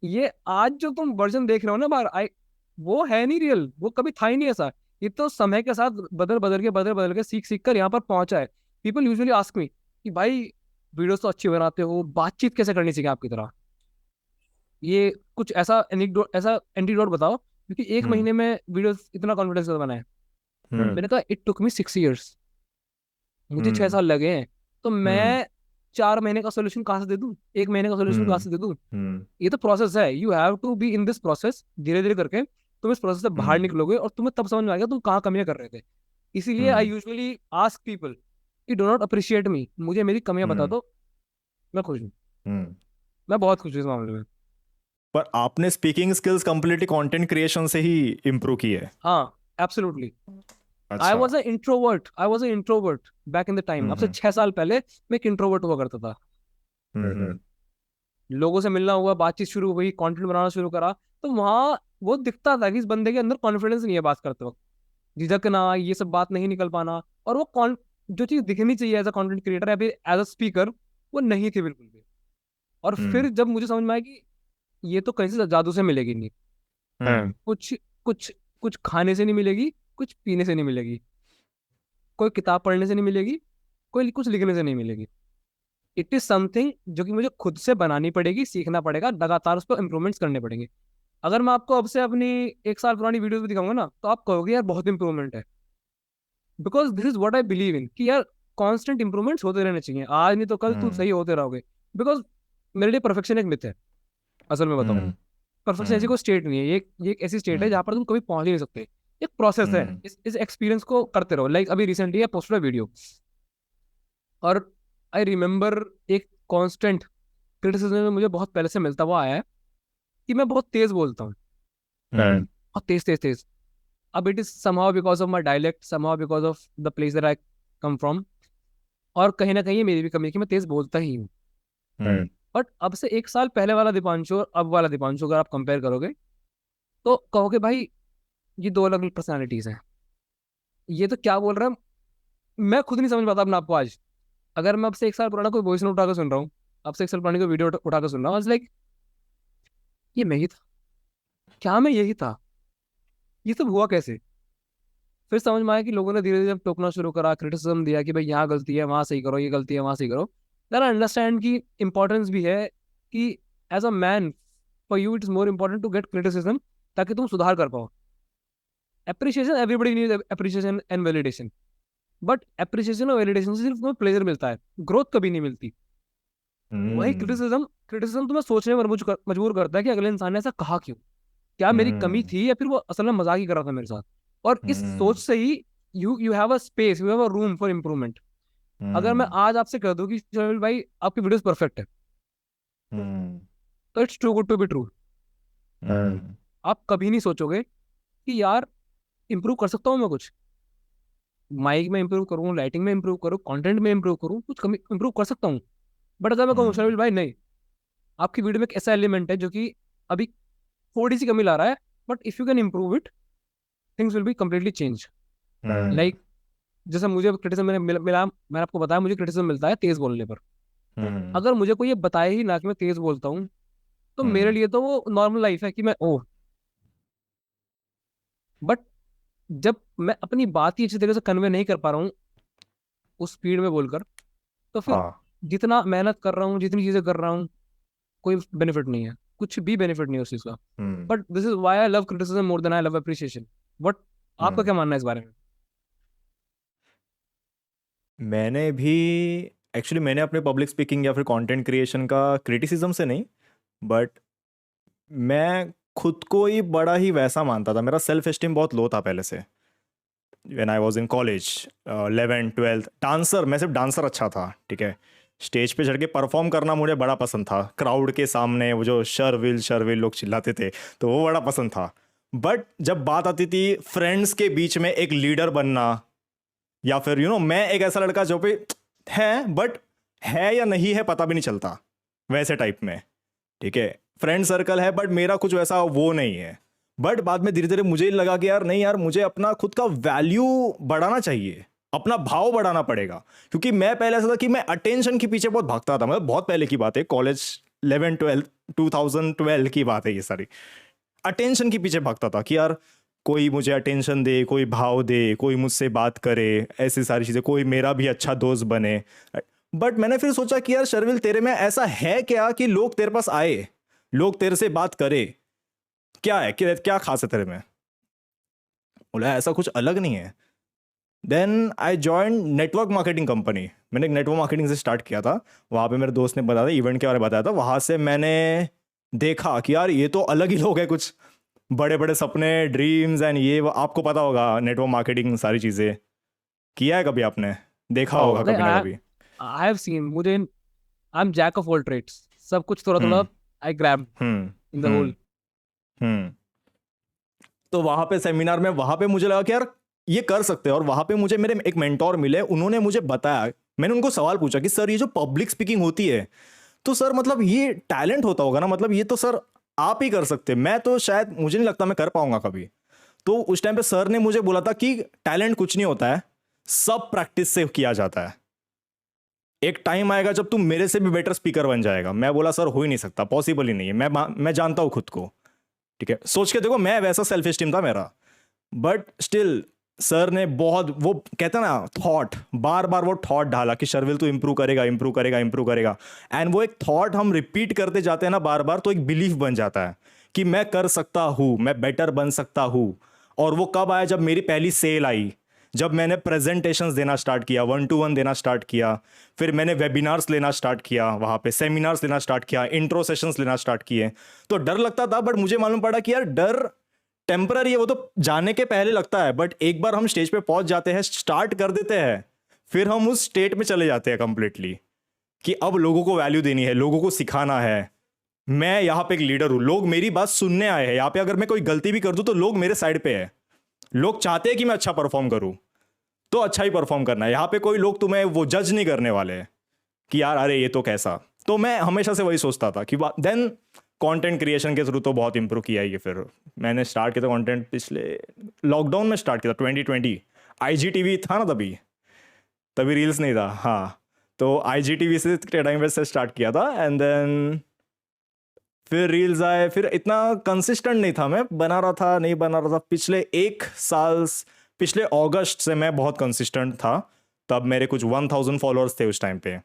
ये आज जो तुम वर्जन देख रहे हो ना बाहर, वो है नहीं रियल, वो कभी था ही नहीं ऐसा। ये तो समय के साथ बदल बदल के सीख सीख कर यहाँ पर पहुंचा है। पीपल यूजुअली आस्क मी कि भाई वीडियोस तो अच्छी बनाते हो, बातचीत कैसे करनी चाहिए आपकी तरह, ये कुछ ऐसा एंटीडोट बताओ, क्योंकि एक हम्म महीने में वीडियोस इतना कॉन्फिडेंस बनाए। हम्म मैंने कहा इट टुक मी 6 years, मुझे 6 हम्म साल लगे हैं। तो हम्म मैं 4 महीने का सोल्यूशन कहाँ से दे दूं, 1 महीने का सोल्यूशन कहाँ हम्म से दे दूं? हम्म ये तो प्रोसेस है, you have to be in this process. धीरे धीरे करके तुम इस प्रोसेस से बाहर हम्म निकलोगे और तुम्हें तब समझ में आएगा तुम कहाँ कमियां कर रहे थे। इसीलिए आई हम्म यूजुअली आस्क पीपल कि डो नॉट अप्रिशिएट मी, मुझे मेरी कमियां बता हम्म दो, मैं खुश हूँ। हम्म। मैं बहुत खुश हूँ इस मामले में। पर आपने speaking skills completely content creation से ही इम्प्रूव की है? हाँ, एब्सोल्युटली। अच्छा। I was a introvert back in the time. अब से हम्म 6 साल पहले मैं एक इंट्रोवर्ट हुआ करता था। हम्म लोगों से मिलना हुआ, बातचीत शुरू हुई, कंटेंट बनाना शुरू करा, तो वहां वो दिखता था कि इस बंदे के अंदर कॉन्फिडेंस नहीं है बात करते वक्त, झिझकना, ये सब बात नहीं निकल पाना। और वो जो चीज दिखनी चाहिए एज अ कंटेंट क्रिएटर या फिर एज अ स्पीकर, वो नहीं थी बिल्कुल भी। और हम्म फिर जब मुझे समझ में आया कि ये तो कहीं से जादू से मिलेगी नहीं, कुछ कुछ कुछ खाने से नहीं मिलेगी, कुछ पीने से नहीं मिलेगी, कोई किताब पढ़ने से नहीं मिलेगी, कोई कुछ लिखने से नहीं मिलेगी। इट इज समथिंग जो कि मुझे खुद से बनानी पड़ेगी, सीखना पड़ेगा, लगातार उस पर इंप्रूवमेंट्स करने पड़ेंगे। अगर मैं आपको अब से अपनी 1 साल पुरानी वीडियोस भी दिखाऊंगा ना, तो आप कहोगे यार बहुत इंप्रूवमेंट है। Because this is what I believe in कि यार कांस्टेंट इंप्रूवमेंट्स होते रहने चाहिए, आज नहीं तो कल तुम हम्म सही होते रहोगे। बिकॉज मेरे लिए परफेक्शन एक मिथ है, असल में बताऊं। हम्म परफेक्शन ऐसी हम्म कोई स्टेट नहीं है, ये एक ऐसी स्टेट है हम्म जहां पर तुम कभी पहुंच ही नहीं सकते। एक प्रोसेस है, हम्म इस एक्सपीरियंस को करते रहो। लाइक अभी रिसेंटली आई पोस्टेड वीडियो, और आई रिमेम्बर एक कांस्टेंट क्रिटिसिज्म में मुझे बहुत पहले से मिलता हुआ आया है कि मैं बहुत तेज बोलता हूँ, और तेज तेज तेज। अब it is somehow because of my dialect, somehow because of the place that I come from, और कहीं ना कहीं ये मेरी भी कमी है कि मैं तेज बोलता ही हूँ। बट अब से 1 साल पहले वाला दीपांशु और अब वाला दीपांशु अगर आप कंपेयर करोगे, तो कहोगे भाई ये दो अलग अलग पर्सनैलिटीज हैं। ये तो क्या बोल रहा है, मैं खुद नहीं समझ पाता अपने आप को आज। अगर मैं अब से 1 साल पुराना कोई वॉइस नोट उठा कर सुन रहा हूँ, अब से 1 साल पुरानी कोई वीडियो उठा कर सुन रहा हूँ, लाइक ये मैं ही था, क्या मैं यही था, ये सब हुआ कैसे? फिर समझ में आया कि लोगों ने धीरे धीरे जब टोकना शुरू करा, क्रिटिसिज्म दिया कि भाई यहाँ गलती है वहां सही करो, ये गलती है वहां सही करो, देन आई अंडरस्टैंड की इंपॉर्टेंस भी है कि as a man, for you it is more important to get criticism, ताकि तुम सुधार कर पाओ। Appreciation, everybody need appreciation and validation, but appreciation और वैलिडेशन से सिर्फ तुम्हें प्लेजर मिलता है, ग्रोथ कभी नहीं मिलती। वही हम्म क्रिटिसिज्म क्रिटिसिज्म तुम्हें सोचने पर मजबूर करता है कि अगले इंसान ने ऐसा कहा क्यों, क्या मेरी कमी हम्म थी या फिर वो असल में मजाक ही कर रहा था मेरे साथ। और इस सोच हम्म से ही you have a space, you have a room for improvement. अगर मैं हम्म आज आपसे कह दूं कि शर्मिल भाई आपकी वीडियोस परफेक्ट है, हम्म तो it's too good to be true. हम्म आप कभी नहीं सोचोगे कि यार इंप्रूव कर सकता हूँ मैं कुछ, माइक में इंप्रूव करूँ, लाइटिंग में इंप्रूव करूँ, कंटेंट में इंप्रूव करूँ, कुछ कमी इंप्रूव कर सकता हूँ। बट अगर मैं कहूँ हम्म शर्मिल भाई नहीं, आपकी वीडियो में एक ऐसा एलिमेंट है जो कि अभी थोड़ी सी कमी ला रहा है, but if you can improve it, things will be completely change. Like जैसे मुझे क्रिटिसिज्म मिला, मैंने आपको बताया मुझे क्रिटिसिज्म मिलता है तेज बोलने पर। हम्म अगर मुझे कोई ये बताए ही ना कि मैं तेज बोलता हूँ, तो मेरे हम्म लिए तो वो नॉर्मल लाइफ है कि मैं ओ। बट जब मैं अपनी बात ही अच्छी तरीके से कन्वे नहीं कर पा रहा हूँ उस स्पीड में बोलकर, तो फिर हाँ। जितना मेहनत कर रहा हूँ, जितनी चीजें कर रहा हूँ, कोई बेनिफिट नहीं है, कुछ भी बेनिफिट नहीं है उस चीज का। Hmm but this is why I love criticism more than I love appreciation. But आपका हम्म क्या मानना है इस बारे में? मैंने भी एक्चुअली मैंने अपने पब्लिक स्पीकिंग या फिर कंटेंट क्रिएशन का क्रिटिसिज्म से नहीं, बट मैं खुद को ही बड़ा ही वैसा मानता था, मेरा सेल्फ एस्टीम बहुत लो था पहले से। When I was in college, 11th 12th, dancer, मैं सिर्फ डांसर अच्छा था, ठीक है। स्टेज पे चढ़ के परफॉर्म करना मुझे बड़ा पसंद था, क्राउड के सामने वो जो शर्विल शर्विल लोग चिल्लाते थे, तो वो बड़ा पसंद था। बट जब बात आती थी फ्रेंड्स के बीच में एक लीडर बनना, या फिर मैं एक ऐसा लड़का जो पे है बट है या नहीं है पता भी नहीं चलता, वैसे टाइप में, ठीक है। फ्रेंड सर्कल है बट मेरा कुछ वैसा वो नहीं है। बट बाद में धीरे धीरे मुझे लगा कि यार नहीं यार, मुझे अपना खुद का वैल्यू बढ़ाना चाहिए, अपना भाव बढ़ाना पड़ेगा। क्योंकि मैं पहले ऐसा था कि मैं अटेंशन के पीछे बहुत भागता था, मतलब बहुत पहले की बात है, कॉलेज 2011-12 2012 की बात है ये सारी। अटेंशन के पीछे भागता था कि यार कोई मुझे अटेंशन दे, कोई भाव दे, कोई मुझसे बात करे, ऐसी सारी चीज़ें, कोई मेरा भी अच्छा दोस्त बने। बट मैंने फिर सोचा कि यार शर्विल, तेरे में ऐसा है क्या कि लोग तेरे पास आए, लोग तेरे से बात करे? क्या है, क्या खास है तेरे में? बोला ऐसा कुछ अलग नहीं है। Then I join network marketing company. मैंने एक नेटवर्क मार्केटिंग से स्टार्ट किया था। वहाँ पे मेरे दोस्त ने बताया था, इवेंट के बारे में बताया था। वहाँ से मैंने देखा कि यार ये तो अलग ही लोग हैं, कुछ बड़े बड़े सपने, ड्रीम्स एंड ये वो। आपको पता होगा नेटवर्क मार्केटिंग सारी चीज़ें किया है कभी आपने, देखा होगा नहीं, कभी ना कभी। आई हैव सीन, मुझे I am jack of all trades, सब कुछ थोड़ा थोड़ा hmm I grab hmm in the hmm hole. हम्म तो वहाँ पे सेमिनार में, वहाँ पे मुझे लगा कि यार ये कर सकते हैं। और वहाँ पे मुझे मेरे एक मेंटोर मिले, उन्होंने मुझे बताया। मैंने उनको सवाल पूछा कि सर ये जो पब्लिक स्पीकिंग होती है, तो सर मतलब ये टैलेंट होता होगा ना, मतलब ये तो सर आप ही कर सकते हैं, मैं तो शायद मुझे नहीं लगता मैं कर पाऊंगा कभी। तो उस टाइम पे सर ने मुझे बोला था कि टैलेंट कुछ नहीं होता है, सब प्रैक्टिस से किया जाता है। एक टाइम आएगा जब तुम मेरे से भी बेटर स्पीकर बन जाएगा। मैं बोला सर हो ही नहीं सकता, पॉसिबल ही नहीं है, मैं जानता हूं खुद को। ठीक है, सोच के देखो, मैं वैसा सेल्फ एस्टीम था मेरा, बट स्टिल सर ने बहुत, वो कहते हैं ना थॉट, बार बार वो थॉट डाला कि शर्विल तू इंप्रूव करेगा, इंप्रूव करेगा, इंप्रूव करेगा। एंड वो एक थॉट हम रिपीट करते जाते हैं ना बार बार, तो एक बिलीफ बन जाता है कि मैं कर सकता हूं, मैं बेटर बन सकता हूं। और वो कब आया? जब मेरी पहली सेल आई, जब मैंने प्रेजेंटेशंस देना स्टार्ट किया, 1-to-1 देना स्टार्ट किया, फिर मैंने वेबिनार्स लेना स्टार्ट किया, वहाँ पे सेमिनार्स लेना स्टार्ट किया, इंट्रो सेशंस लेना स्टार्ट किए। तो डर लगता था, बट मुझे मालूम पड़ा कि यार डर टेम्पररी है, वो तो जाने के पहले लगता है, बट एक बार हम स्टेज पे पहुंच जाते हैं, स्टार्ट कर देते हैं, फिर हम उस स्टेट में चले जाते हैं कंप्लीटली, कि अब लोगों को वैल्यू देनी है, लोगों को सिखाना है। मैं यहाँ पे एक लीडर हूँ, लोग मेरी बात सुनने आए हैं यहाँ पे। अगर मैं कोई गलती भी कर दूं तो लोग मेरे साइड पे है, लोग चाहते हैं कि मैं अच्छा परफॉर्म करूं, तो अच्छा ही परफॉर्म करना है। यहाँ पे कोई लोग तुम्हें वो जज नहीं करने वाले कि यार अरे ये तो कैसा। तो मैं हमेशा से वही सोचता था कि देन कंटेंट क्रिएशन के थ्रू तो बहुत इंप्रूव किया है ये। फिर मैंने स्टार्ट किया था कंटेंट पिछले लॉकडाउन में, स्टार्ट किया था 2020। IGTV था ना तभी, तभी रील्स नहीं था। हाँ, तो IGTV से टाइम पे से स्टार्ट किया था, एंड देन फिर रील्स आए। फिर इतना कंसिस्टेंट नहीं था, मैं बना रहा था, नहीं बना रहा था। पिछले एक साल, पिछले अगस्त से मैं बहुत कंसिस्टेंट था। तब मेरे कुछ 1000 फॉलोअर्स थे उस टाइम पे।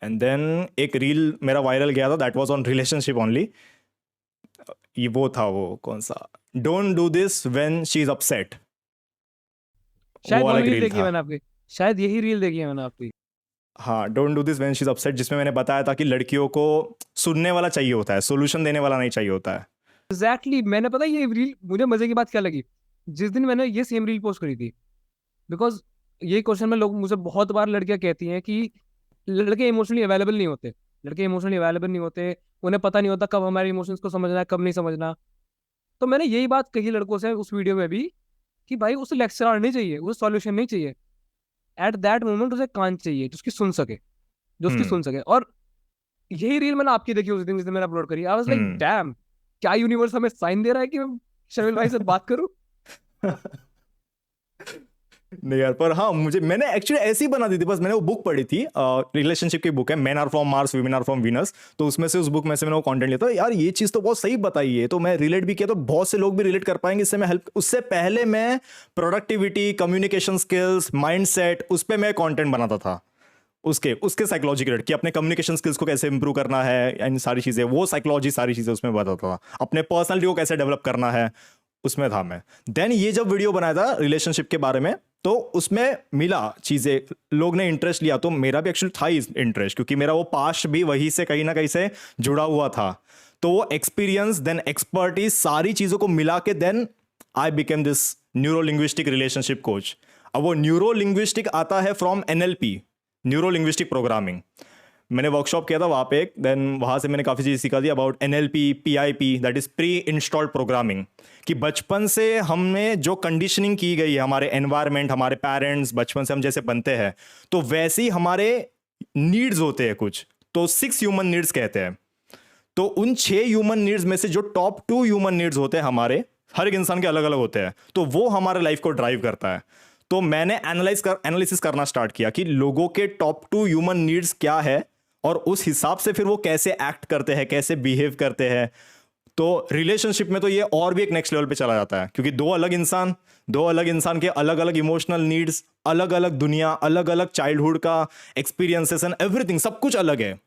एंड देन एक रील मेरा वायरल गया था, that was on relationship only. ये वो था, वो कौन सा, don't do this when she is upset, वो शायद वो वाला एक रील रील देखी है था। मैंने आपकी, शायद यही रील देखी है मैंने आपकी। हाँ, don't do this when she is upset, जिसमें मैंने बताया था कि लड़कियों को सुनने वाला चाहिए होता है, सोल्यूशन देने वाला नहीं चाहिए होता है। एग्जैक्टली मैंने, पता है ये रील, मुझे मजे की बात क्या लगी, जिस दिन मैंने ये सेम रील पोस्ट करी थी, बिकॉज ये क्वेश्चन में लोग मुझे बहुत बार लड़कियां कहती हैं कि लड़के इमोशनली अवेलेबल नहीं होते, लड़के इमोशनली अवेलेबल नहीं होते, उन्हें पता नहीं होता कब हमारे इमोशंस को समझना है, कब नहीं समझना। तो मैंने यही बात कही लड़कों से उस वीडियो में भी, कि भाई उसे लेक्चर नहीं चाहिए, उसे सॉल्यूशन नहीं चाहिए, एट दैट मोमेंट उसे कान चाहिए जो उसकी सुन सके, जो उसकी हम्म सुन सके। और यही रील मैंने आपकी देखी उस दिन जिस दिन मैंने अपलोड करी। I was like hmm dam, क्या यूनिवर्स हमें साइन दे रहा है कि मैं शर्मिल भाई से बात करूं। नहीं यार, पर हाँ, मैंने एक्चुअली ऐसी ही बना दी थी। बस मैंने वो बुक पढ़ी थी, रिलेशनशिप की बुक है, men are from Mars, women are from Venus. तो उसमें से, उस बुक में से मैंने वो कंटेंट लिया था। यार ये चीज़ तो बहुत सही बताई है, तो मैं रिलेट भी किया, तो बहुत से लोग भी रिलेट कर पाएंगे, इससे मैं हेल्प। उससे पहले मैं प्रोडक्टिविटी, कम्युनिकेशन स्किल्स, माइंडसेट, उस पर मैं कॉन्टेंट बनाता था। उसके उसके साइकोलॉजी के कि अपने कम्युनिकेशन स्किल्स को कैसे इंप्रूव करना है, एंड सारी चीज़ें, वो साइकोलॉजी सारी चीज़ें उसमें बताता था। अपने पर्सनैलिटी को कैसे डेवलप करना है, उसमें था मैं। देन ये जब वीडियो बनाया था रिलेशनशिप के बारे में, तो उसमें मिला चीज़ें, लोग ने इंटरेस्ट लिया, तो मेरा भी एक्चुअली था इंटरेस्ट, क्योंकि मेरा वो पास्ट भी वहीं से कहीं ना कहीं से जुड़ा हुआ था। तो वो एक्सपीरियंस, देन एक्सपर्टीज, सारी चीज़ों को मिला के then I became this neuro linguistic relationship coach. अब वो न्यूरो लिंग्विस्टिक आता है from NLP, neuro linguistic programming. मैंने वर्कशॉप किया था वहाँ पे, देन वहाँ से मैंने काफ़ी चीज़ सीखा थी about NLP, PIP, that is pre installed programming. कि बचपन से हमें जो कंडीशनिंग की गई है, हमारे एनवायरनमेंट, हमारे पेरेंट्स, बचपन से हम जैसे बनते हैं, तो वैसे ही हमारे नीड्स होते हैं कुछ, तो 6 ह्यूमन नीड्स कहते हैं। तो उन 6 ह्यूमन नीड्स में से जो टॉप 2 ह्यूमन नीड्स होते हैं हमारे, हर एक इंसान के अलग अलग होते हैं, तो वो हमारे लाइफ को ड्राइव करता है। तो मैंने एनालिसिस करना स्टार्ट किया कि लोगों के टॉप 2 ह्यूमन नीड्स क्या है, और उस हिसाब से फिर वो कैसे एक्ट करते हैं, कैसे बिहेव करते हैं। तो रिलेशनशिप में तो ये और भी एक नेक्स्ट लेवल पे चला जाता है, क्योंकि दो अलग इंसान के अलग अलग इमोशनल नीड्स, अलग अलग दुनिया, अलग अलग चाइल्डहुड का एक्सपीरियंसेस एंड एवरीथिंग, सब कुछ अलग है।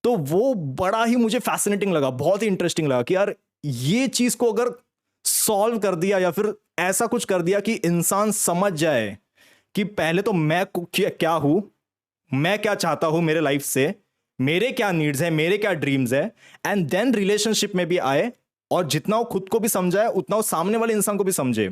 तो वो बड़ा ही मुझे फैसिनेटिंग लगा, बहुत ही इंटरेस्टिंग लगा कि यार ये चीज को अगर सॉल्व कर दिया या फिर ऐसा कुछ कर दिया कि इंसान समझ जाए कि पहले तो मैं क्या हूं, मैं क्या चाहता हूं मेरे लाइफ से, मेरे क्या नीड्स है, मेरे क्या ड्रीम्स है, एंड देन रिलेशनशिप में भी आए और जितना वो खुद को भी समझाए उतना वो सामने वाले इंसान को भी समझे।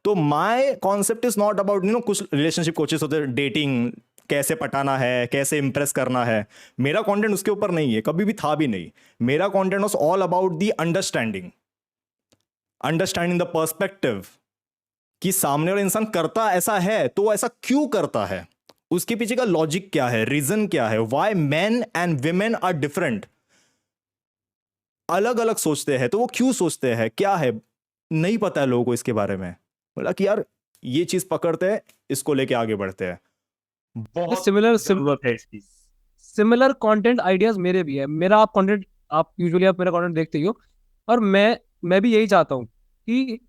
तो my concept is not about कुछ रिलेशनशिप कोचेस होते हैं डेटिंग कैसे पटाना है, कैसे इंप्रेस करना है। मेरा कंटेंट उसके ऊपर नहीं है, कभी भी था भी नहीं। मेरा content was all about the understanding the perspective, कि सामने वाला इंसान करता ऐसा है तो ऐसा क्यों करता है, उसके पीछे का लॉजिक क्या है, रीजन क्या है, why men and women are different, अलग अलग सोचते हैं तो वो क्यों सोचते हैं, क्या है, नहीं पता है लोगों को इसके बारे में। बोला कि यार ये चीज पकड़ते हैं, इसको लेके आगे बढ़ते हैं। बहुत सिमिलर जरूरत है इसकी। सिमिलर कंटेंट आइडियाज मेरे भी है। मेरा आप कंटेंट, आप यूजुअली आप मेरा कंटेंट देखते ही हो, और मैं भी यही चाहता हूँ कि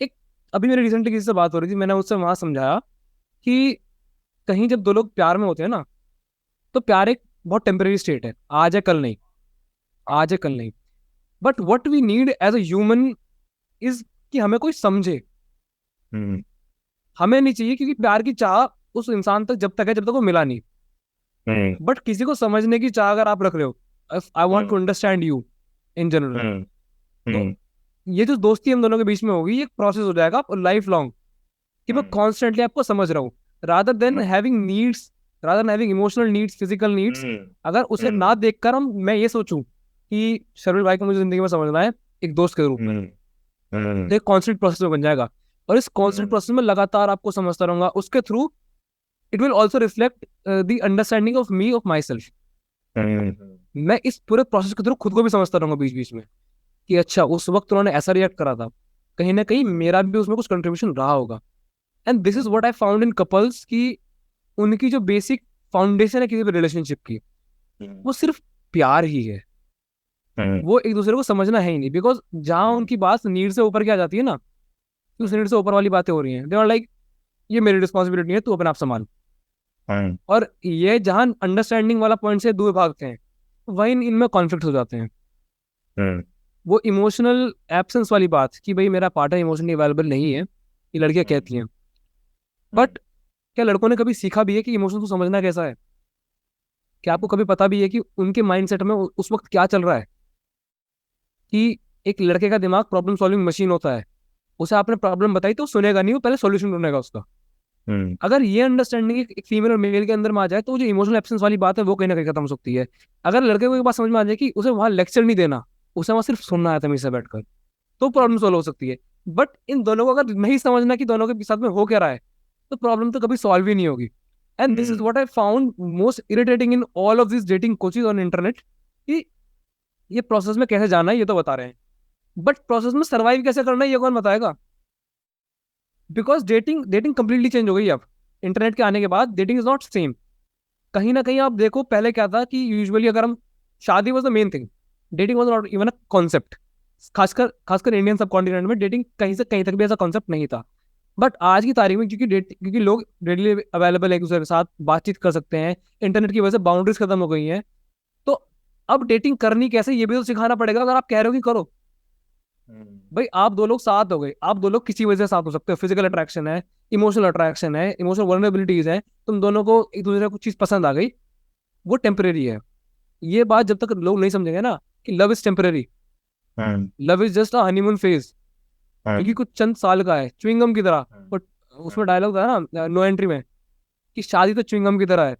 एक, अभी मेरी रिसेंटली किसी से बात हो रही थी, मैंने उससे वहां समझाया कि कहीं जब दो लोग प्यार में होते हैं ना, तो प्यार एक बहुत टेम्परेरी स्टेट है, आज है कल नहीं, आज है कल नहीं। But what we need as a human is कि हमें कोई समझे। हमें नहीं चाहिए, क्योंकि प्यार की चाह उस इंसान तक जब तक है जब तक वो मिला नहीं। बट किसी को समझने की चाह अगर आप रख रहे हो, I want to understand you in general, तो ये जो दोस्ती हम दोनों के बीच में होगी, ये एक प्रोसेस हो जाएगा लाइफ लॉन्ग, कि मैं कॉन्स्टेंटली आपको समझ रहा हूँ, rather than having needs, rather than having emotional needs, physical needs. अगर उसे ना देखकर मैं ये सोचूं कि शर्मिल भाई को मुझे जिंदगी में समझना है एक दोस्त के रूप में, तो एक कॉन्स्टेंट प्रोसेस में बन जाएगा। और इस कॉन्स्टेंट प्रोसेस में लगातार आपको समझता रहूंगा, उसके through it will also reflect the understanding of me, of my self. मैं इस पूरे प्रोसेस के थ्रू खुद को भी समझता रहूंगा बीच बीच में, कि अच्छा उस वक्त उन्होंने ऐसा रिएक्ट करा था, कहीं ना कहीं मेरा भी उसमें कुछ कंट्रीब्यूशन रहा होगा। And this is what I found in couples, कि उनकी जो बेसिक फाउंडेशन है किसी भी रिलेशनशिप की, वो सिर्फ प्यार ही है। वो एक दूसरे को समझना है ही नहीं, बिकॉज जहां उनकी बात नीड से ऊपर की आ जाती है ना, कि उस नीड से ऊपर वाली बातें हो रही हैं, दे आर लाइक ये मेरी रिस्पॉन्सिबिलिटी है, तू अपने आप संभाल। और ये जहां अंडरस्टैंडिंग वाला पॉइंट से दूर भागते हैं, वहीं इनमें कॉन्फ्लिक्ट हो जाते हैं। वो इमोशनल एब्सेंस वाली बात, कि भाई मेरा पार्टनर इमोशनली अवेलेबल नहीं है, ये लड़कियां कहती हैं। बट क्या लड़कों ने कभी सीखा भी है कि इमोशन को समझना कैसा है? क्या आपको कभी पता भी है कि उनके माइंडसेट में उस वक्त क्या चल रहा है? कि एक लड़के का दिमाग प्रॉब्लम सॉल्विंग मशीन होता है, उसे आपने प्रॉब्लम बताई तो सुनेगा नहीं, वो पहले सॉल्यूशन ढूंढेगा उसका। अगर ये अंडरस्टैंडिंग एक फीमेल और मेल के अंदर में आ जाए, तो जो इमोशनल एब्सेंस वाली बात है वो कहीं ना कहीं खत्म हो सकती है। अगर लड़के को एक बात समझ में आ जाए कि उसे वहां लेक्चर नहीं देना, उसे वहां सिर्फ सुनना है तमीज से बैठकर, तो प्रॉब्लम सॉल्व हो सकती है। बट इन दोनों को अगर नहीं समझना कि दोनों के साथ में हो क्या रहा है, तो प्रॉब्लम तो कभी सॉल्व ही नहीं होगी। And this is what I found most irritating in all of this dating coaches on internet, कि ये प्रोसेस में कैसे जाना है ये तो बता रहे हैं, बट प्रोसेस में सर्वाइव कैसे करना है ये कौन बताएगा? Because dating dating completely change हो गई अब इंटरनेट के आने के बाद। Dating is not same. कहीं ना कहीं आप देखो, पहले क्या था कि यूजुअली अगर हम, शादी was the main thing, dating was not even a concept. खासकर इंडियन सब कॉन्टिनेंट में डेटिंग कहीं से कहीं तक भी ऐसा कॉन्सेप्ट नहीं था। बट आज की तारीख में, क्योंकि लोग रेडीली अवेलेबल है, एक दूसरे के साथ बातचीत कर सकते हैं, इंटरनेट की वजह से बाउंड्रीज खत्म हो गई हैं, तो अब डेटिंग करनी कैसे ये भी तो सिखाना पड़ेगा। अगर आप कह रहे हो कि करो, भाई आप दो लोग साथ हो गए, आप दो लोग किसी वजह से साथ हो सकते हो, फिजिकल अट्रैक्शन है, इमोशनल अट्रैक्शन है, इमोशनल वर्नरेबिलिटीज है, तुम दोनों को एक दूसरे को चीज पसंद आ गई, वो टेम्परेरी है। ये बात जब तक लोग नहीं समझेंगे ना कि love is temporary, love is just a honeymoon phase, क्योंकि कुछ चंद साल का है, च्युइंगम की तरह। बट उसमें डायलॉग था ना नो एंट्री में, कि शादी तो च्युइंगम की तरह है,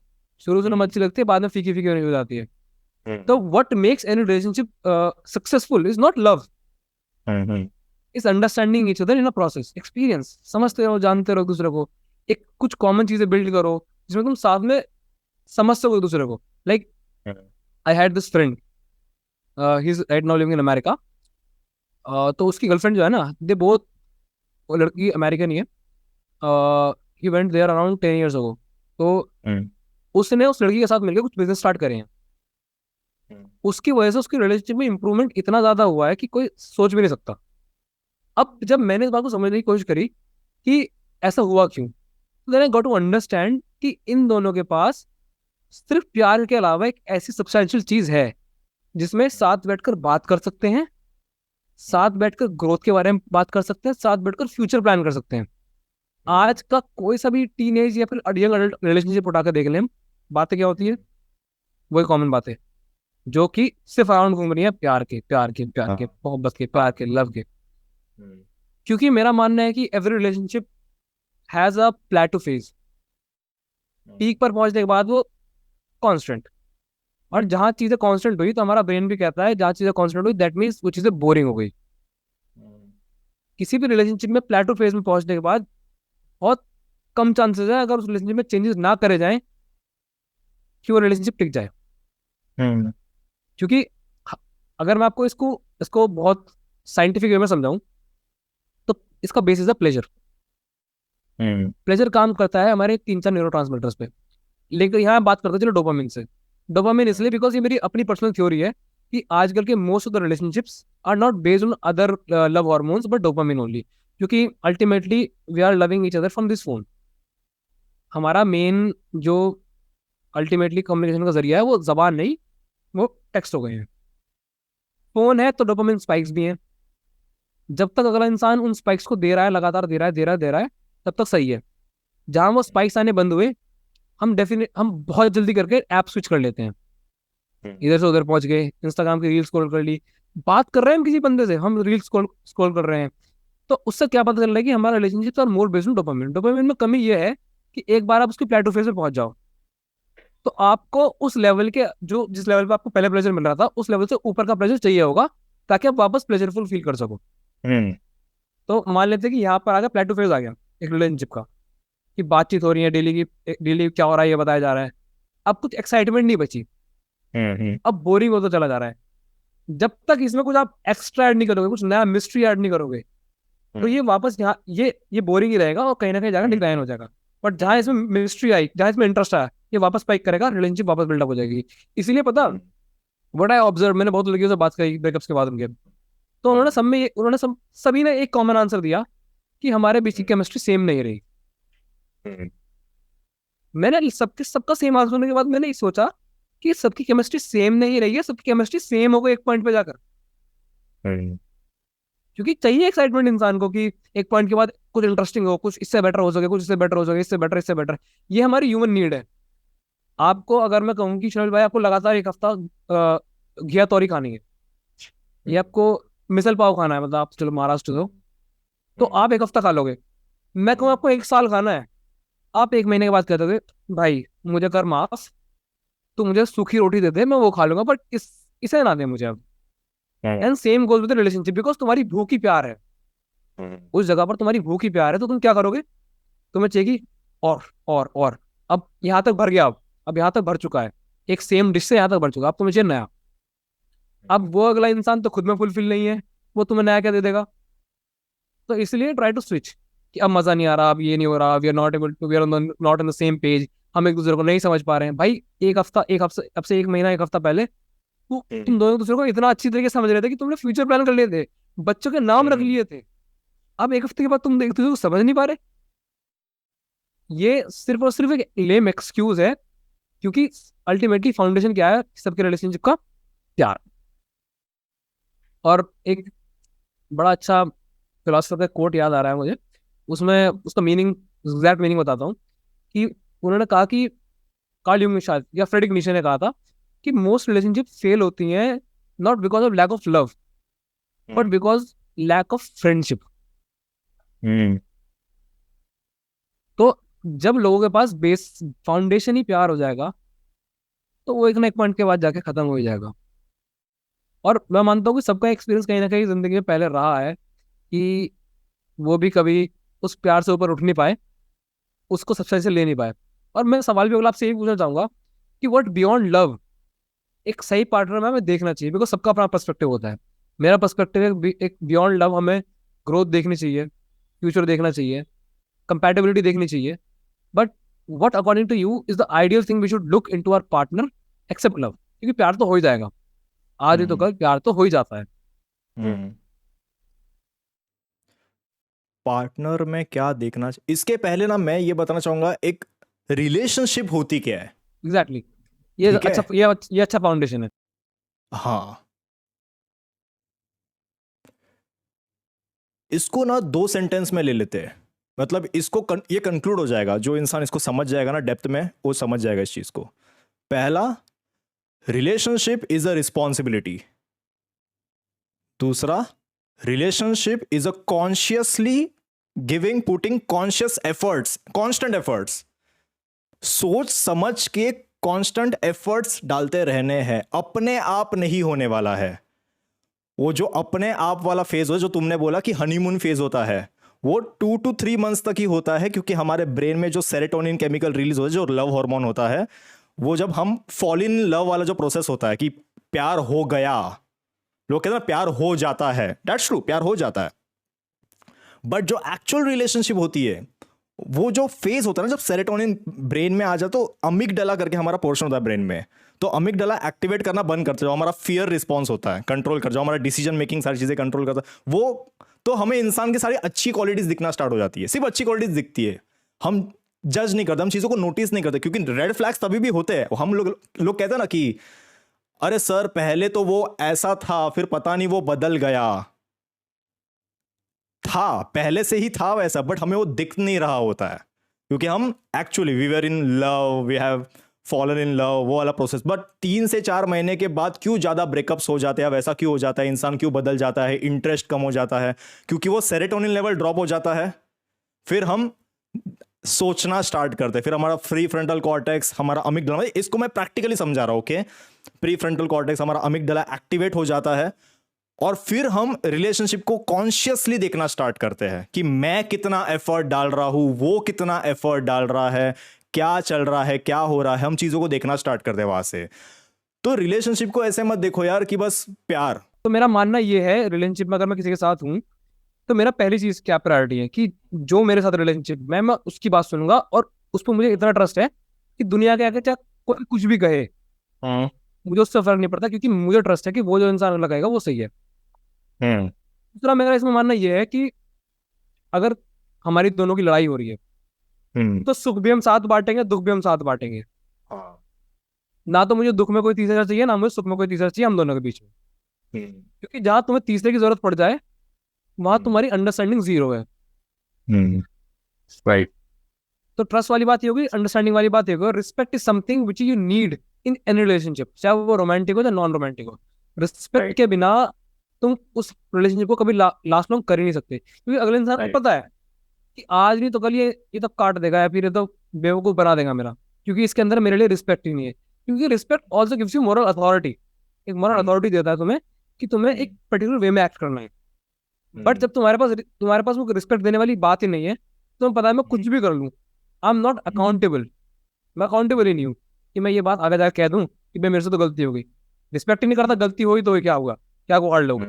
शुरू से अच्छी लगती है, बाद में फीकी फीकी होने हो जाती है। तो what makes any relationship successful is not love, is understanding each other in a process, experience, समझते रहो, जानते रहो एक दूसरे को, एक कुछ कॉमन चीजें बिल्ड करो जिसमें तुम साथ में समझ सको एक दूसरे को। Like I had this friend, he is right now living in America. तो उसकी गर्लफ्रेंड जो है ना, दे बोथ, वो लड़की अमेरिकन ही है, he went there around 10 years ago। तो उसने उस लड़की के साथ मिलकर कुछ बिजनेस स्टार्ट करे हैं, उसकी वजह से उसकी रिलेशनशिप में इंप्रूवमेंट इतना ज्यादा हुआ है कि कोई सोच भी नहीं सकता। अब जब मैंने इस बात को समझने की कोशिश करी कि ऐसा हुआ क्यों, तो then I got to understand कि इन दोनों के पास सिर्फ प्यार के अलावा एक ऐसी सब्सटेंशियल चीज है जिसमें साथ बैठकर बात कर सकते हैं, साथ बैठकर ग्रोथ के बारे में बात कर सकते हैं, साथ बैठकर फ्यूचर प्लान कर सकते हैं। आज का कोई सा भी टीनेज या फिर यंग अडल्ट रिलेशनशिप उठा कर देख लें हम, बातें क्या होती है, वही कॉमन बातें जो कि सिर्फ अराउंड घूम रही है प्यार के, प्यार के, प्यार के, मोहब्बत के, प्यार के, लव के। क्योंकि मेरा मानना है कि every relationship has a plateau phase. Peak पर पहुंचने के बाद वो कांस्टेंट, और जहां चीजें कांस्टेंट हुई तो हमारा ब्रेन भी कहता है जहां चीजें कांस्टेंट हुई दैट मीन्स वो चीजें बोरिंग हो गई। किसी भी रिलेशनशिप में प्लेटो फेज में पहुंचने के बाद बहुत कम चांसेस है, अगर उस रिलेशनशिप में चेंजेस ना करे जाएं, कि वो रिलेशनशिप टिक जाए। क्योंकि अगर मैं आपको इसको इसको बहुत साइंटिफिक वे में समझाऊं तो इसका बेसिस है प्लेजर। प्लेजर काम करता है हमारे 3-4 न्यूरोट्रांसमीटर्स पे। लेकिन यहाँ बात करते हैं चलो डोपामिन से। डोपामिन इसलिए बिकॉज ये मेरी अपनी पर्सनल थ्योरी है कि आजकल के most of the relationships are not based on other love hormones but dopamine only. क्योंकि ultimately we are loving each other from this phone. हमारा मेन जो अल्टीमेटली कम्युनिकेशन का जरिया है वो जबान नहीं, वो टेक्स्ट हो गए हैं। फोन है तो डोपामिन स्पाइक्स भी हैं। जब तक अगला इंसान उन स्पाइक्स को दे रहा है, लगातार दे रहा है, दे रहा है, दे रहा है, तब तक सही है। जहां वो स्पाइक्स आने बंद हुए, हम बहुत जल्दी करके ऐप स्विच कर लेते हैं, इधर से उधर पहुंच गए, इंस्टाग्राम की रील स्क्रॉल कर ली, बात कर रहे हैं हम किसी बंदे से, हम रील स्क्रॉल कर रहे हैं। तो उससे क्या पता चल रहा है कि हमारा रिलेशनशिप और मोर बेस्ड डोपामिन। डोपामिन में कमी यह है कि एक बार आप उसकी प्लेटो फेज में पहुंच जाओ तो आपको उस लेवल के, जो जिस लेवल पे आपको पहले प्लेजर मिल रहा था उस लेवल से ऊपर का प्लेजर चाहिए होगा ताकि आप वापस प्लेजरफुल फील कर सको। तो मान लेते हैं कि यहाँ पर आ गया प्लेटो फेज, आ गया एक रिलेशनशिप का, कि बातचीत हो रही है डेली क्या हो रहा है ये बताया जा रहा है। अब कुछ एक्साइटमेंट नहीं बची, अब बोरिंग होता चला जा रहा है। जब तक इसमें कुछ आप एक्स्ट्रा ऐड नहीं करोगे, कुछ नया मिस्ट्री ऐड नहीं करोगे, तो ये वापस यहाँ ये बोरिंग ही रहेगा और कहीं ना कहीं जाकर डिक्लाइन हो जाएगा। बट जहाँ इसमें मिस्ट्री आई, जहाँ इसमें इंटरेस्ट आया, ये वापस स्पाइक करेगा, रिलेशनशिप वापस बिल्डअप हो जाएगी। इसीलिए पता व्हाट आई ऑब्जर्व, मैंने बहुत लड़कियों से बात करी ब्रेकअप्स के बाद उनके, तो उन्होंने सभी ने एक कॉमन आंसर दिया कि हमारे बीच की केमिस्ट्री सेम नहीं रही। मैंने सबका सेम आंसर सुनने के बाद मैंने सोचा कि सबकी केमिस्ट्री सेम नहीं रही है, सबकी केमिस्ट्री सेम हो गई एक पॉइंट पे जाकर। क्योंकि चाहिए एक्साइटमेंट इंसान को कि एक पॉइंट के बाद कुछ इंटरेस्टिंग हो, कुछ इससे बेटर हो सके, कुछ इससे बेटर हो सके, इससे बेटर, इससे बेटर। ये हमारी ह्यूमन नीड है। आपको अगर मैं कहूँ कि शर्मिल भाई आपको लगातार एक हफ्ता घिया तौरी खानी है, ये आपको मिसल पाव खाना है, मतलब आप चलो महाराष्ट्र हो तो आप एक हफ्ता खा लोगे। मैं कहूँ आपको 1 साल खाना है, आप 1 महीने के बाद कहते थे भाई मुझे कर माफ, तो मुझे सूखी रोटी दे दे, मैं वो खा लूंगा, बट इसे ना दे मुझे अब। And same goes with relationship, because तुम्हारी भूख ही प्यार है। उस जगह पर तुम्हारी भूख ही प्यार है, तो तुम क्या करोगे, तुम्हें चाहिए और अब यहाँ तक भर गया, अब यहाँ तक भर चुका है, एक सेम डिश से यहाँ तक भर चुका, अब तुम्हें चाहिए नया। अब वो अगला इंसान तो खुद में फुलफिल नहीं है, वो तुम्हें नया क्या दे देगा। तो इसलिए ट्राई टू स्विच, कि अब मजा नहीं आ रहा, अब ये नहीं हो रहा, we are not able to, we are not in the same page, हम एक दूसरे को नहीं समझ पा रहे हैं। भाई एक हफ्ता अब से 1 महीना 1 हफ्ता पहले तुम दोनों दूसरे को इतना अच्छी तरीके से समझ रहे थे कि तुमने फ्यूचर प्लान कर लिए थे, बच्चों के नाम रख लिए थे। अब 1 हफ्ते के बाद तुम एक दूसरे को समझ नहीं पा रहे। ये सिर्फ और सिर्फ एक लेम एक्सक्यूज है, क्योंकि अल्टीमेटली फाउंडेशन क्या है सबके रिलेशनशिप का, प्यार। और एक बड़ा अच्छा फिलोसफर का कोट याद आ रहा है मुझे, उसमें उसका मीनिंग, एग्जैक्ट मीनिंग बताता हूँ। कि उन्होंने कहा कि कार्ल यूंग ने शायद या फ्रेडरिक नीचे ने कहा था कि मोस्ट रिलेशनशिप फेल होती हैं not because of lack of love but because lack of friendship. तो जब लोगों के पास बेस फाउंडेशन ही प्यार हो जाएगा तो वो एक ना एक पॉइंट के बाद जाके खत्म हो ही जाएगा। और मैं मानता हूँ कि सबका एक्सपीरियंस कहीं ना कहीं जिंदगी में पहले रहा है कि वो भी कभी उस प्यार से ऊपर उठ नहीं पाए, उसको सबसे से ले नहीं पाए। और मैं सवाल भी अगला आपसे यही पूछना चाहूंगा कि व्हाट बियॉन्ड लव एक सही पार्टनर में हमें देखना चाहिए, बिकॉज सबका अपना पर्सपेक्टिव होता है। मेरा पर्सपेक्टिव है एक बियॉन्ड लव हमें ग्रोथ देखनी चाहिए, फ्यूचर देखना चाहिए, कंपैटिबिलिटी देखनी चाहिए। But what according to you is the ideal thing we should look into our partner except love, क्योंकि प्यार तो हो ही जाएगा, आज ही तो कल प्यार तो हो ही जाता है। पार्टनर में क्या देखना इसके पहले ना मैं ये बताना चाहूंगा एक रिलेशनशिप होती क्या है। एग्जैक्टली, ये ठीक है? अच्छा, ये अच्छा फाउंडेशन है। हाँ, इसको ना 2 सेंटेंस में ले लेते हैं, मतलब इसको ये कंक्लूड हो जाएगा, जो इंसान इसको समझ जाएगा ना डेप्थ में वो समझ जाएगा इस चीज को। पहला, रिलेशनशिप इज अ रिस्पॉन्सिबिलिटी। दूसरा, relationship is a consciously giving, putting conscious efforts, constant efforts, सोच समझ के कांस्टेंट एफर्ट्स डालते रहने हैं, अपने आप नहीं होने वाला है। वो जो अपने आप वाला फेज हो, जो तुमने बोला कि हनीमून फेज होता है, वो 2 to 3 मंथ्स तक ही होता है, क्योंकि हमारे ब्रेन में जो सेरोटोनिन केमिकल रिलीज होता है, जो लव हार्मोन होता है, वो जब हम फॉल इन लव वाला जो प्रोसेस होता है कि प्यार हो गया, लोग कहते हैं प्यार हो जाता है, दैट्स ट्रू, प्यार हो जाता है, बट जो एक्चुअल रिलेशनशिप होती है, वो जो फेज होता है ना, जब सेरोटोनिन ब्रेन में आ जाए, तो अमिगडाला करके हमारा पोर्शन होता है ब्रेन में, तो अमिगडाला एक्टिवेट करना बंद करते, जो हमारा फियर रिस्पॉन्स होता है कंट्रोल कर, जो हमारा डिसीजन मेकिंग सारी चीजें कंट्रोल करता है, वो तो हमें इंसान की सारी अच्छी क्वालिटीज दिखना स्टार्ट हो जाती है, सिर्फ अच्छी क्वालिटीज दिखती है, हम जज नहीं करते, हम चीजों को नोटिस नहीं करते, क्योंकि रेड फ्लैग्स तभी भी होते हैं, हम लोग कहते हैं ना कि अरे सर पहले तो वो ऐसा था, फिर पता नहीं वो बदल गया, था पहले से ही था वैसा, बट हमें वो दिख नहीं रहा होता है, क्योंकि हम actually we were in love, we have fallen in love, वो वाला प्रोसेस। बट 3 से 4 महीने के बाद क्यों ज्यादा ब्रेकअप्स हो जाते हैं, वैसा क्यों हो जाता है, इंसान क्यों बदल जाता है, इंटरेस्ट कम हो जाता है, क्योंकि वो सेरोटोनिन लेवल ड्रॉप हो जाता है, फिर हम सोचना स्टार्ट करते हैं, फिर हमारा प्री फ्रंटल कॉर्टेक्स, हमारा अमिगडाला, इसको मैं प्रैक्टिकली समझा रहा हूं, ओके, प्री फ्रंटल कॉर्टेक्स, हमारा अमिगडाला एक्टिवेट हो जाता है, और फिर हम रिलेशनशिप को कॉन्शियसली देखना स्टार्ट करते हैं कि मैं कितना एफर्ट डाल रहा हूं, वो कितना एफर्ट डाल रहा है, क्या चल रहा है, क्या हो रहा है, हम चीजों को देखना स्टार्ट करते हैं वहां से। तो रिलेशनशिप को ऐसे मत देखो यार कि बस प्यार। तो मेरा मानना ये है, रिलेशनशिप में अगर मैं किसी के साथ हूँ, तो मेरा पहली चीज क्या प्रायोरिटी है कि जो मेरे साथ रिलेशनशिप में, मैं उसकी बात सुनूंगा, और उस पर मुझे इतना ट्रस्ट है कि दुनिया के आगे चाहे कोई कुछ भी कहे, मुझे उससे फर्क नहीं पड़ता, क्योंकि मुझे ट्रस्ट है कि वो जो इंसान लगाएगा वो सही है। दूसरा मेरा इसमें मानना ये है कि अगर हमारी दोनों की लड़ाई हो रही है, तो सुख भी हम साथ बांटेंगे, दुख भी हम साथ बांटेंगे। ना तो मुझे दुख में कोई तीसरा चाहिए, ना मुझे सुख में कोई तीसरा चाहिए, हम दोनों के बीच में। क्योंकि जहां तुम्हें तीसरे की जरूरत पड़ जाए, वहां तुम्हारी अंडरस्टैंडिंग जीरो है। राइट। तो ट्रस्ट वाली बात ये होगी, अंडरस्टैंडिंग वाली बात ये होगी, respect is something which you need in any relationship, चाहे वो रोमांटिक हो या नॉन रोमांटिक हो। रिस्पेक्ट के बिना तुम उस रिलेशनशिप को कभी लास्ट लॉन्ग कर ही नहीं सकते, क्योंकि अगले इंसान को पता है कि आज नहीं तो कल ये तो काट देगा, या फिर ये तो बेवकूफ बना देगा मेरा, क्योंकि इसके अंदर मेरे लिए रिस्पेक्ट ही नहीं है। क्योंकि respect also gives you moral authority, एक मॉरल अथॉरिटी देता है तुम्हें कि तुम्हें एक पर्टिकुलर वे में एक्ट करना है। बट जब तुम्हारे पास वो रिस्पेक्ट देने वाली बात ही नहीं है, तो तुम्हें पता है मैं कुछ भी कर लूँ, आई एम नॉट अकाउंटेबल, मैं अकाउंटेबल ही नहीं हूँ कि मैं ये बात आगे जाकर कह दूं कि भाई मेरे से तो गलती हो गई। रिस्पेक्ट ही नहीं करता, गलती हुई तो क्या होगा, क्या उखाड़ लोगे।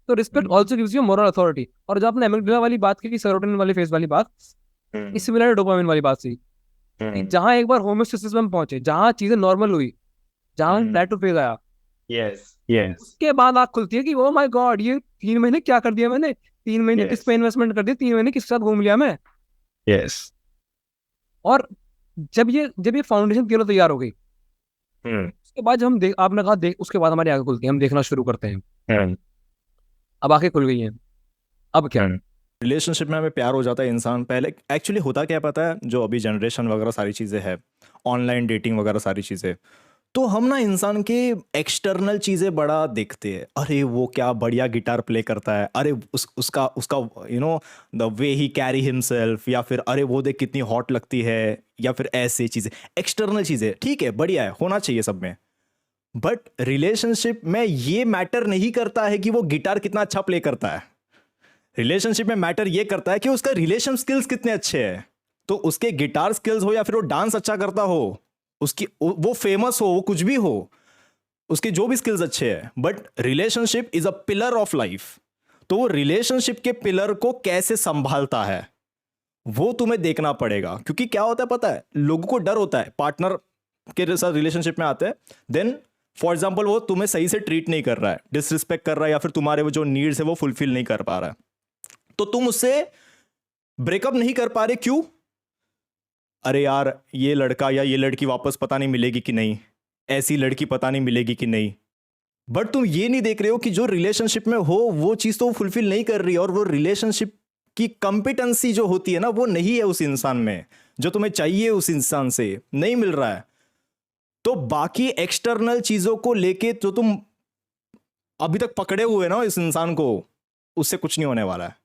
तो respect also gives you moral authority. और जब आपने एमिगडाला वाली बात की, सेरोटोनिन वाली फेज वाली बात, इससे मिला डोपामिन वाली बात से, जहां एक बार होमोस्टेसिस में पहुंचे, जहां चीजें नॉर्मल हुई, जहां प्लेटो फेज आया, उसके बाद आंख खुलती है कि ओ माय गॉड, ये 3 महीने क्या कर दिया मैंने, 3 महीने किस पे इन्वेस्टमेंट कर दिया, 3 महीने किसके साथ घूम लिया मैं। और जब ये फाउंडेशन तीनों तैयार हो गई, उसके बाद जब हम आपने कहा उसके बाद हमारी आंखें खुलती है, हम देखना शुरू करते हैं। अब आंखें खुल गई हैं, अब क्या। रिलेशनशिप में हमें प्यार हो जाता है, इंसान पहले एक्चुअली होता क्या पता है, जो अभी जनरेशन वगैरह सारी चीज़ें है, ऑनलाइन डेटिंग वगैरह सारी चीज़ें, तो हम ना इंसान के एक्सटर्नल चीज़ें बड़ा देखते हैं, अरे वो क्या बढ़िया गिटार प्ले करता है, अरे उसका you know the way he carry himself, या फिर अरे वो देख कितनी हॉट लगती है, या फिर ऐसे चीज़ें, एक्सटर्नल चीज़ें, ठीक है बढ़िया है, होना चाहिए सब में। बट रिलेशनशिप में ये मैटर नहीं करता है कि वो गिटार कितना अच्छा प्ले करता है, रिलेशनशिप में मैटर ये करता है कि उसका रिलेशन स्किल्स कितने अच्छे हैं। तो उसके गिटार स्किल्स हो, या फिर वो डांस अच्छा करता हो, उसकी वो फेमस हो, वो कुछ भी हो, उसके जो भी स्किल्स अच्छे हैं, but relationship is a pillar of life. तो वो रिलेशनशिप के पिलर को कैसे संभालता है, वो तुम्हें देखना पड़ेगा। क्योंकि क्या होता है पता है, लोगों को डर होता है पार्टनर के साथ रिलेशनशिप में आते हैं, देन फॉर एग्जाम्पल वो तुम्हें सही से ट्रीट नहीं कर रहा है, डिसरिस्पेक्ट कर रहा है, या फिर तुम्हारे वो जो नीड्स है वो फुलफिल नहीं कर पा रहा है, तो तुम उससे ब्रेकअप नहीं कर पा रहे। क्यों? अरे यार ये लड़का या ये लड़की वापस पता नहीं मिलेगी कि नहीं, ऐसी लड़की पता नहीं मिलेगी कि नहीं। बट तुम ये नहीं देख रहे हो कि जो रिलेशनशिप में हो वो चीज तो फुलफिल नहीं कर रही है, और वो रिलेशनशिप की कंपिटेंसी जो होती है ना वो नहीं है उस इंसान में, जो तुम्हें चाहिए उस इंसान से नहीं मिल रहा है। तो बाकी एक्सटर्नल चीजों को लेके जो तुम अभी तक पकड़े हुए ना इस इंसान को, उससे कुछ नहीं होने वाला है।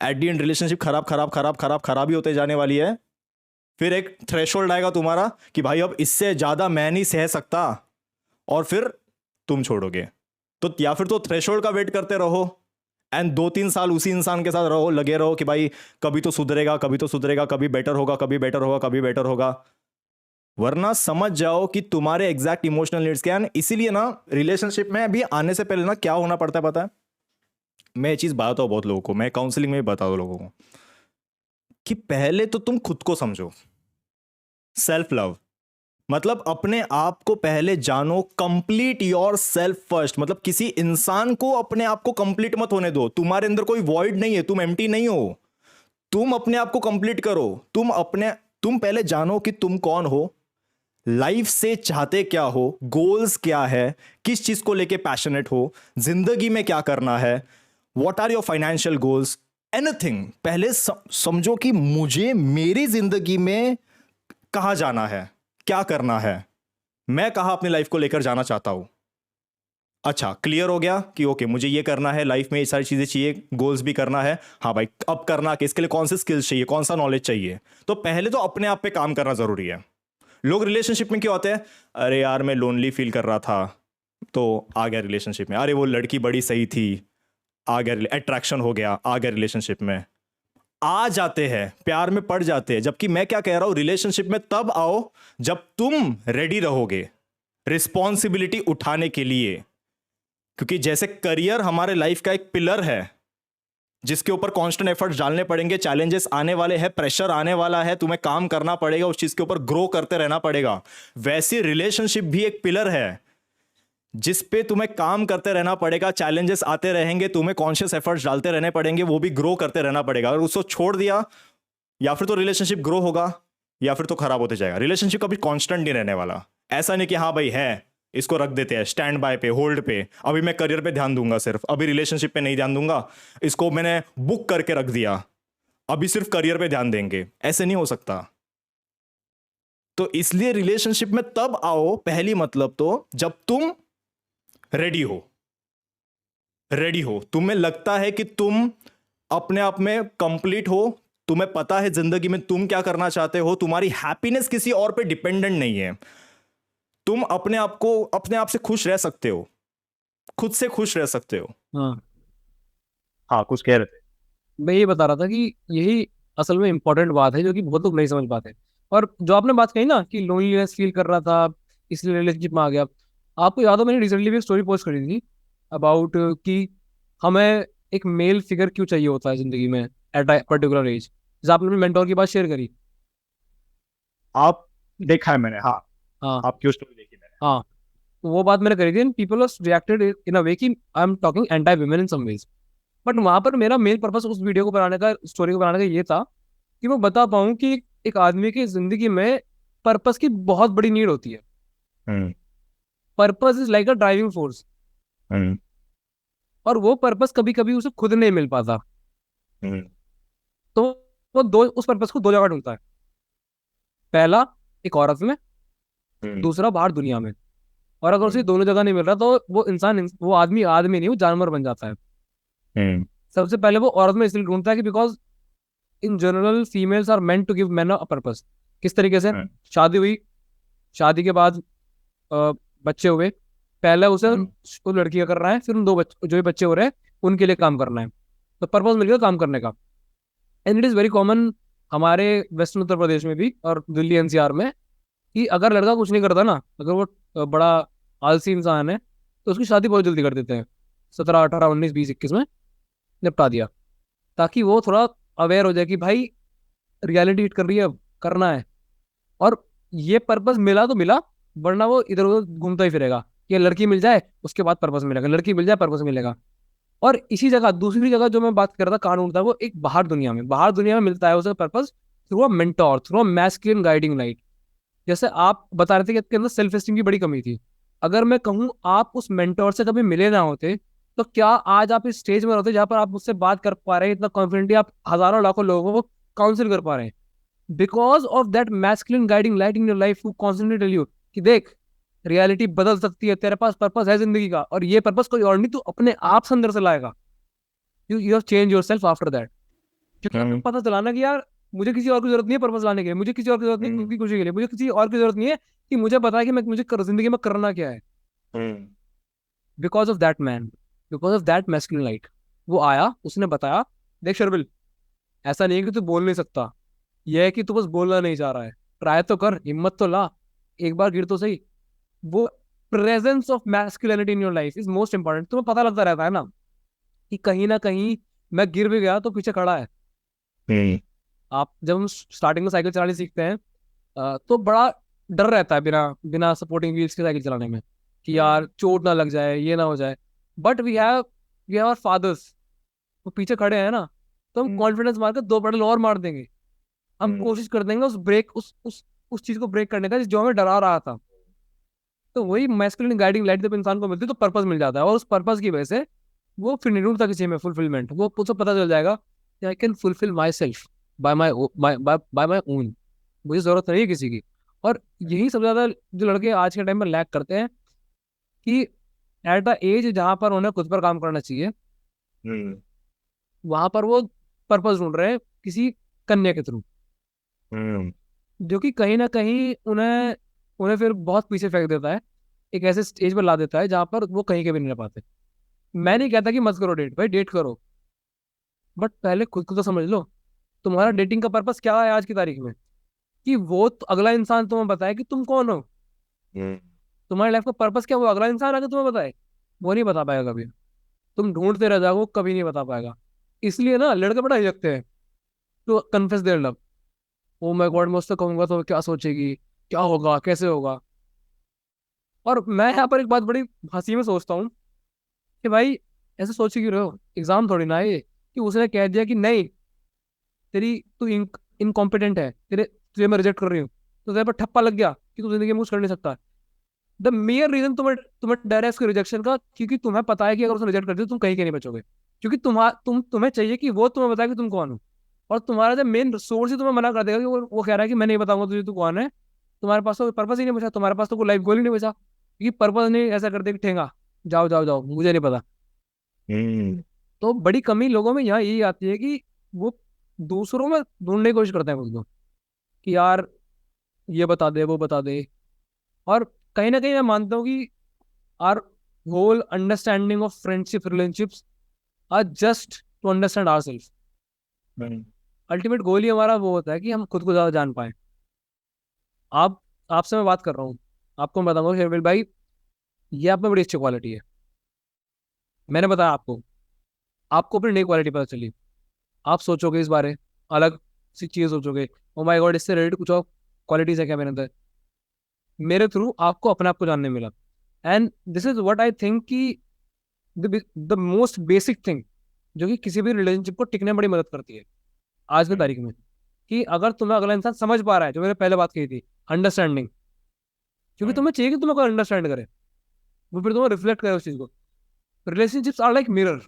एट दी एंड रिलेशनशिप खराब खराब खराब खराब खराब ही होते जाने वाली है। फिर एक थ्रेशोल्ड आएगा तुम्हारा कि भाई अब इससे ज्यादा मैं नहीं सह सकता, और फिर तुम छोड़ोगे। तो या फिर तो थ्रेशोल्ड का वेट करते रहो एंड 2-3 साल उसी इंसान के साथ रहो, लगे रहो कि भाई कभी तो सुधरेगा, कभी तो सुधरेगा, कभी बेटर होगा, कभी बेटर होगा, कभी बेटर होगा। वरना समझ जाओ कि तुम्हारे एग्जैक्ट इमोशनल नीड्स क्या है। इसीलिए ना रिलेशनशिप में अभी आने से पहले ना क्या होना पड़ता है पता है? मैं ये चीज बताता हूँ बहुत लोगों को, मैं काउंसलिंग में भी बताता हूँ लोगों को, कि पहले तो तुम खुद को समझो। सेल्फ लव मतलब अपने आप को पहले जानो, कंप्लीट योर सेल्फ फर्स्ट। मतलब किसी इंसान को अपने आप को कंप्लीट मत होने दो। तुम्हारे अंदर कोई वॉइड नहीं है, तुम एम्प्टी नहीं हो। तुम अपने आप को कंप्लीट करो। तुम पहले जानो कि तुम कौन हो, लाइफ से चाहते क्या हो, गोल्स क्या है, किस चीज को लेके पैशनेट हो, जिंदगी में क्या करना है, what are your financial goals, anything. पहले समझो कि मुझे मेरी जिंदगी में कहाँ जाना है, क्या करना है, मैं कहाँ अपनी लाइफ को लेकर जाना चाहता हूं। अच्छा क्लियर हो गया कि ओके मुझे ये करना है, लाइफ में ये सारी चीजें चाहिए, गोल्स भी करना है। हाँ भाई अब करना कि इसके लिए कौन से स्किल्स चाहिए, कौन सा नॉलेज चाहिए। तो पहले तो अपने आप पे काम करना जरूरी है। लोग रिलेशनशिप में क्या होते हैं, अरे यार मैं लोनली फील कर रहा था तो आ गया रिलेशनशिप में, अरे वो लड़की बड़ी सही थी, आ गया, अट्रैक्शन हो गया, आ गया रिलेशनशिप में, आ जाते हैं, प्यार में पड़ जाते हैं। जबकि मैं क्या कह रहा हूं, रिलेशनशिप में तब आओ जब तुम रेडी रहोगे रिस्पॉन्सिबिलिटी उठाने के लिए। क्योंकि जैसे करियर हमारे लाइफ का एक पिलर है जिसके ऊपर कांस्टेंट एफर्ट्स डालने पड़ेंगे, चैलेंजेस आने वाले हैं, प्रेशर आने वाला है, तुम्हें काम करना पड़ेगा, उस चीज के ऊपर ग्रो करते रहना पड़ेगा। वैसे रिलेशनशिप भी एक पिलर है जिस पे तुम्हें काम करते रहना पड़ेगा, चैलेंजेस आते रहेंगे, तुम्हें कॉन्शियस एफर्ट्स डालते रहने पड़ेंगे, वो भी ग्रो करते रहना पड़ेगा। अगर उसको छोड़ दिया, या फिर तो रिलेशनशिप ग्रो होगा या फिर तो खराब होते जाएगा। रिलेशनशिप कभी कांस्टेंट नहीं रहने वाला। ऐसा नहीं कि हाँ भाई है इसको रख देते हैं स्टैंड बाय पे, होल्ड पे, अभी मैं करियर पे ध्यान दूंगा सिर्फ, अभी रिलेशनशिप पे नहीं ध्यान दूंगा, इसको मैंने बुक करके रख दिया, अभी सिर्फ करियर पे ध्यान देंगे। ऐसे नहीं हो सकता। तो इसलिए रिलेशनशिप में तब आओ, पहली मतलब तो जब तुम रेडी हो। रेडी हो, तुम्हें लगता है कि तुम अपने आप में कंप्लीट हो, तुम्हें पता है जिंदगी में तुम क्या करना चाहते हो, तुम्हारी हैप्पीनेस किसी और पे डिपेंडेंट नहीं है, तुम अपने आप से खुश रह सकते हो, खुद से खुश रह सकते हो। हाँ, हाँ कुछ कह रहे थे। मैं ये बता रहा था कि यही असल में इम्पोर्टेंट बात है जो कि बहुत लोग नहीं समझ पाते। और जो आपने बात कही ना कि लोनलीनेस फील कर रहा था इसलिए रिलेशनशिप में आ गया, आपको याद हो मैंने रिसेंटली भी एक स्टोरी पोस्ट करी थी अबाउट कि हमें एक मेल फिगर क्यों चाहिए होता है जिंदगी में एट अ पर्टिकुलर एज। जैसे आपने अपने मेंटोर की बात शेयर करी। आप देखा है मैंने, हाँ हाँ आपकी वो स्टोरी देखी मैंने। हाँ, तो वो बात मैंने करी थी and people reacted in a way कि I am talking anti women in some ways. But वहां पर मेरा मेन पर्पस उस वीडियो को बनाने का, स्टोरी को बनाने का ये था कि मैं बता पाऊँ कि एक आदमी की जिंदगी में पर्पस की बहुत बड़ी नीड होती है। Hmm purpose is like a driving force, hmm और वो पर्पस कभी कभी उसे खुद नहीं मिल पाता। हम्म तो वो दो उस पर्पस को दो जगह ढूंढता है। पहला एक औरत में, हम्म दूसरा बाहर दुनिया में। और अगर उसे हम्म दोनों जगह नहीं मिल रहा तो वो इंसान, वो आदमी आदमी नहीं, वो जानवर बन जाता है। हम्म सबसे पहले वो औरत में इसलिए ढूंढता है कि because in general females are meant to give man a purpose. किस तरीके से? हम्म शादी हुई, शादी के बाद बच्चे हुए, पहले उसे हम्म उस लड़की का करना है, फिर उन दो बच्चे जो भी बच्चे हो रहे हैं उनके लिए काम करना है। तो पर्पस मिल गया काम करने का। And it is very common हमारे वेस्टर्न उत्तर प्रदेश में भी और दिल्ली एनसीआर में कि अगर लड़का कुछ नहीं करता ना, अगर वो बड़ा आलसी इंसान है, तो उसकी शादी बहुत जल्दी कर देते हैं, 17 18 19 20 21 में निपटा दिया, ताकि वो थोड़ा अवेयर हो जाए कि भाई रियलिटी हिट कर रही है, अब करना है। और ये पर्पस मिला तो मिला, वरना वो इधर उधर घूमता ही फिरेगा। ये लड़की मिल जाए उसके बाद पर्पस मिलेगा, लड़की मिल जाए पर्पस मिलेगा। और इसी जगह, दूसरी जगह जो मैं बात कर रहा था कानून था, वो एक बाहर दुनिया में, बाहर दुनिया में मिलता है उसे purpose through a mentor, through a masculine guiding light. जैसे आप बता रहे थे कि आपके अंदर सेल्फ एस्टीम की बड़ी कमी थी। अगर मैं कहूँ आप उस मेंटोर से कभी मिले ना होते, तो क्या आज आप इस स्टेज में होते जहां पर आप मुझसे बात कर पा रहे हैं इतना कॉन्फिडेंटली, आप हजारों लाखों लोगों को काउंसिल कर पा रहे हैं? Because of that masculine guiding light in your life who constantly tell you कि देख, रियलिटी बदल सकती है, तेरे पास पर्पस है जिंदगी का, और ये पर्पस कोई और नहीं, तू अपने आप से अंदर से लाएगा। You have change yourself after that. क्योंकि आपको हम्म, पता चला ना कि यार, मुझे किसी और की जरूरत नहीं है पर्पस लाने के लिए, मुझे किसी और की जरूरत नहीं है खुद हम्म, की खुशी के लिए, मुझे किसी और की जरूरत नहीं है कि मुझे पता है कि मैं मुझे जिंदगी में करना क्या है। Hmm, because of that man, because of that masculine light, वो आया, उसने बताया, देख शर्विल, ऐसा नहीं है कि तू बोल नहीं सकता, यह है कि तू बस बोलना नहीं चाह रहा है, ट्राई तो कर, हिम्मत तो ला, एक बार गिर तो सही। वो presence of masculinity in your life is most important. तुम्हें पता लगता रहता है ना कि कहीं ना कहीं मैं गिर भी गया तो पीछे खड़ा है। हम्म, आप जब हम स्टार्टिंग में साइकिल चलानी सीखते हैं, तो बड़ा डर रहता है बिना बिना सपोर्टिंग व्हील्स के साइकिल चलाने में, कि यार हम्म, चोट ना लग जाए, ये ना हो जाए। But we have our fathers, वो पीछे खड़े हैं ना, तो हम कॉन्फिडेंस मार कर दो पैडल और मार देंगे। हम हम्म, कोशिश कर देंगे उस चीज को ब्रेक करने का जो हमें डरा रहा था। तो वही मैस्कुलिन गाइडिंग लाइट जब इंसान को मिलती है तो पर्पस मिल जाता है, और उस पर्पस की वजह से वो फिर नहीं ढूंढता किसी में फुलफिलमेंट, वो उसे पता चल जाएगा कि I can fulfil my self bye my own. मुझे जरूरत नहीं है किसी की। और यही सबसे ज्यादा जो लड़के आज के टाइम में लैक करते हैं, कि एट द एज जहां पर उन्हें खुद पर काम करना चाहिए, हम्म, वहां पर वो पर्पस ढूंढ रहे हैं किसी कन्या के थ्रू, हम्म, जो कि कहीं ना कहीं उन्हें उन्हें फिर बहुत पीछे फेंक देता है, एक ऐसे स्टेज पर ला देता है जहां पर वो कहीं के भी नहीं रह पाते। मैं नहीं कहता कि मत करो डेट, भाई डेट करो, बट पहले खुद को तो समझ लो, तुम्हारा डेटिंग का पर्पस क्या है आज की तारीख में। कि वो अगला इंसान तुम्हें बताए कि तुम कौन हो, हम्म, तुम्हारी लाइफ का पर्पस क्या, वो अगला इंसान आके तुम्हें बताए, वो नहीं बता पाएगा कभी। तुम ढूंढते रह जाओ, वो कभी नहीं बता पाएगा। इसलिए ना लड़के बड़ा हिचकते हैं तो confess their love. Oh my God, मैं उससे कहूंगा तो क्या सोचेगी, क्या होगा, कैसे होगा। और मैं यहाँ पर एक बात बड़ी हंसी में सोचता हूँ कि भाई, ऐसे सोच क्यों रहे हो, एग्जाम थोड़ी ना है ये कि उसने कह दिया कि नहीं, तेरी तू इनकॉम्पिटेंट है, तुझे मैं रिजेक्ट कर रही हूँ, तो तेरे पर ठप्पा लग गया कि तू जिंदगी में कुछ कर नहीं सकता। द मेयर रीजन तुम्हें तुम्हें डर है उसके रिजेक्शन का, क्योंकि तुम्हें पता है कि अगर उसने रिजेक्ट कर दिया तो तुम कहीं के नहीं बचोगे। क्योंकि तुम्हें चाहिए कि वो तुम्हें बताए कि तुम कौन हो। और तुम्हारा जब मेन सोर्स ही तुम्हें मना कर देगा कि वो कह रहा है कि मैं नहीं बताऊंगा तुझे तू कौन है, तुम्हारे पास तो पर्पस ही नहीं बचा, तुम्हारे पास तो कोई लाइफ गोल ही नहीं बचा, क्योंकि पर्पस नहीं ऐसा कर दे कि ठेंगा, जाओ जाओ जाओ, मुझे नहीं पता। हम्म, तो बड़ी कमी लोगों में यहाँ यही आती है कि वो दूसरों में ढूंढने की कोशिश करते हैं खुद को, कि यार ये बता दे, वो बता दे। और कहीं ना कहीं मैं मानता हूँ कि our whole understanding of friendship relationships are just to understand our self. Hmm, ultimate goal ही हमारा वो होता है कि हम खुद को ज्यादा जान पाए। आप आपसे मैं बात कर रहा हूँ, आपको मैं बताऊंगा शेरविल भाई, ये आप में बड़ी अच्छी क्वालिटी है। मैंने बताया आपको, आपको अपनी नई क्वालिटी पता चली, आप सोचोगे इस बारे, अलग सी चीज सोचोगे, ओ माय गॉड, इससे रिलेटेड कुछ और क्वालिटीज है क्या मेरे अंदर। मेरे थ्रू आपको अपने आप को जानने मिला। And this is what I think कि द मोस्ट बेसिक थिंग जो कि किसी भी रिलेशनशिप को टिकने में बड़ी मदद करती है आज की तारीख में, कि अगर तुम्हें अगला इंसान समझ पा रहा है, जो मैंने पहले बात कही थी, अंडरस्टैंडिंग। क्योंकि तुम्हें चाहिए कि तुम्हें कोई अंडरस्टैंड करे, वो फिर तुम्हें रिफ्लेक्ट करे उस चीज को। रिलेशनशिप्स आर लाइक मिरर,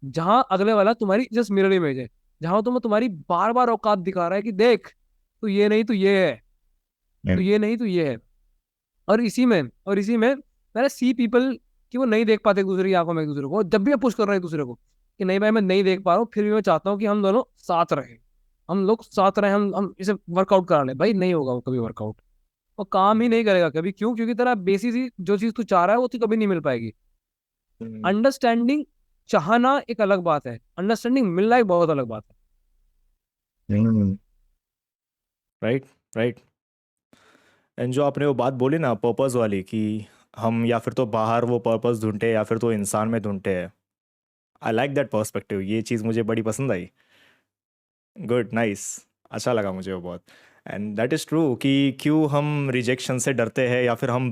जहां अगले वाला तुम्हारी जस्ट मिरर इमेज है, जहां तुम्हें तुम्हारी बार बार औकात दिखा रहा है कि देख, तू ये नहीं, तू ये है, तू ये नहीं, तू ये है। और इसी में मैंने सी पीपल कि वो नहीं देख पाते एक दूसरे की आंखों में एक दूसरे को, जब भी पुश कर रहे हैं एक दूसरे को कि नहीं भाई मैं नहीं देख पा रहा हूँ, फिर भी मैं चाहता हूँ कि हम दोनों साथ रहें, हम लोग साथ रहें, हम इसे वर्कआउट करा लें। भाई नहीं होगा वो कभी वर्कआउट, वो काम ही नहीं करेगा कभी। क्यों? क्योंकि तेरा बेसिस ही जो चीज तू चाह रहा है वो तो कभी नहीं मिल पाएगी। अंडरस्टैंडिंग चाहना एक अलग बात है, अंडरस्टैंडिंग मिलना एक बहुत अलग बात है। Right, right. एंड जो आपने वो बात बोली ना पर्पस वाली, कि हम या फिर तो बाहर वो पर्पस ढूंढते हैं या फिर तो इंसान में ढूंढते हैं। आई लाइक दैट पर्सपेक्टिव, ये चीज़ मुझे बड़ी पसंद आई। गुड, नाइस, अच्छा लगा मुझे वो बहुत। एंड दैट इज़ ट्रू कि क्यों हम रिजेक्शन से डरते हैं, या फिर हम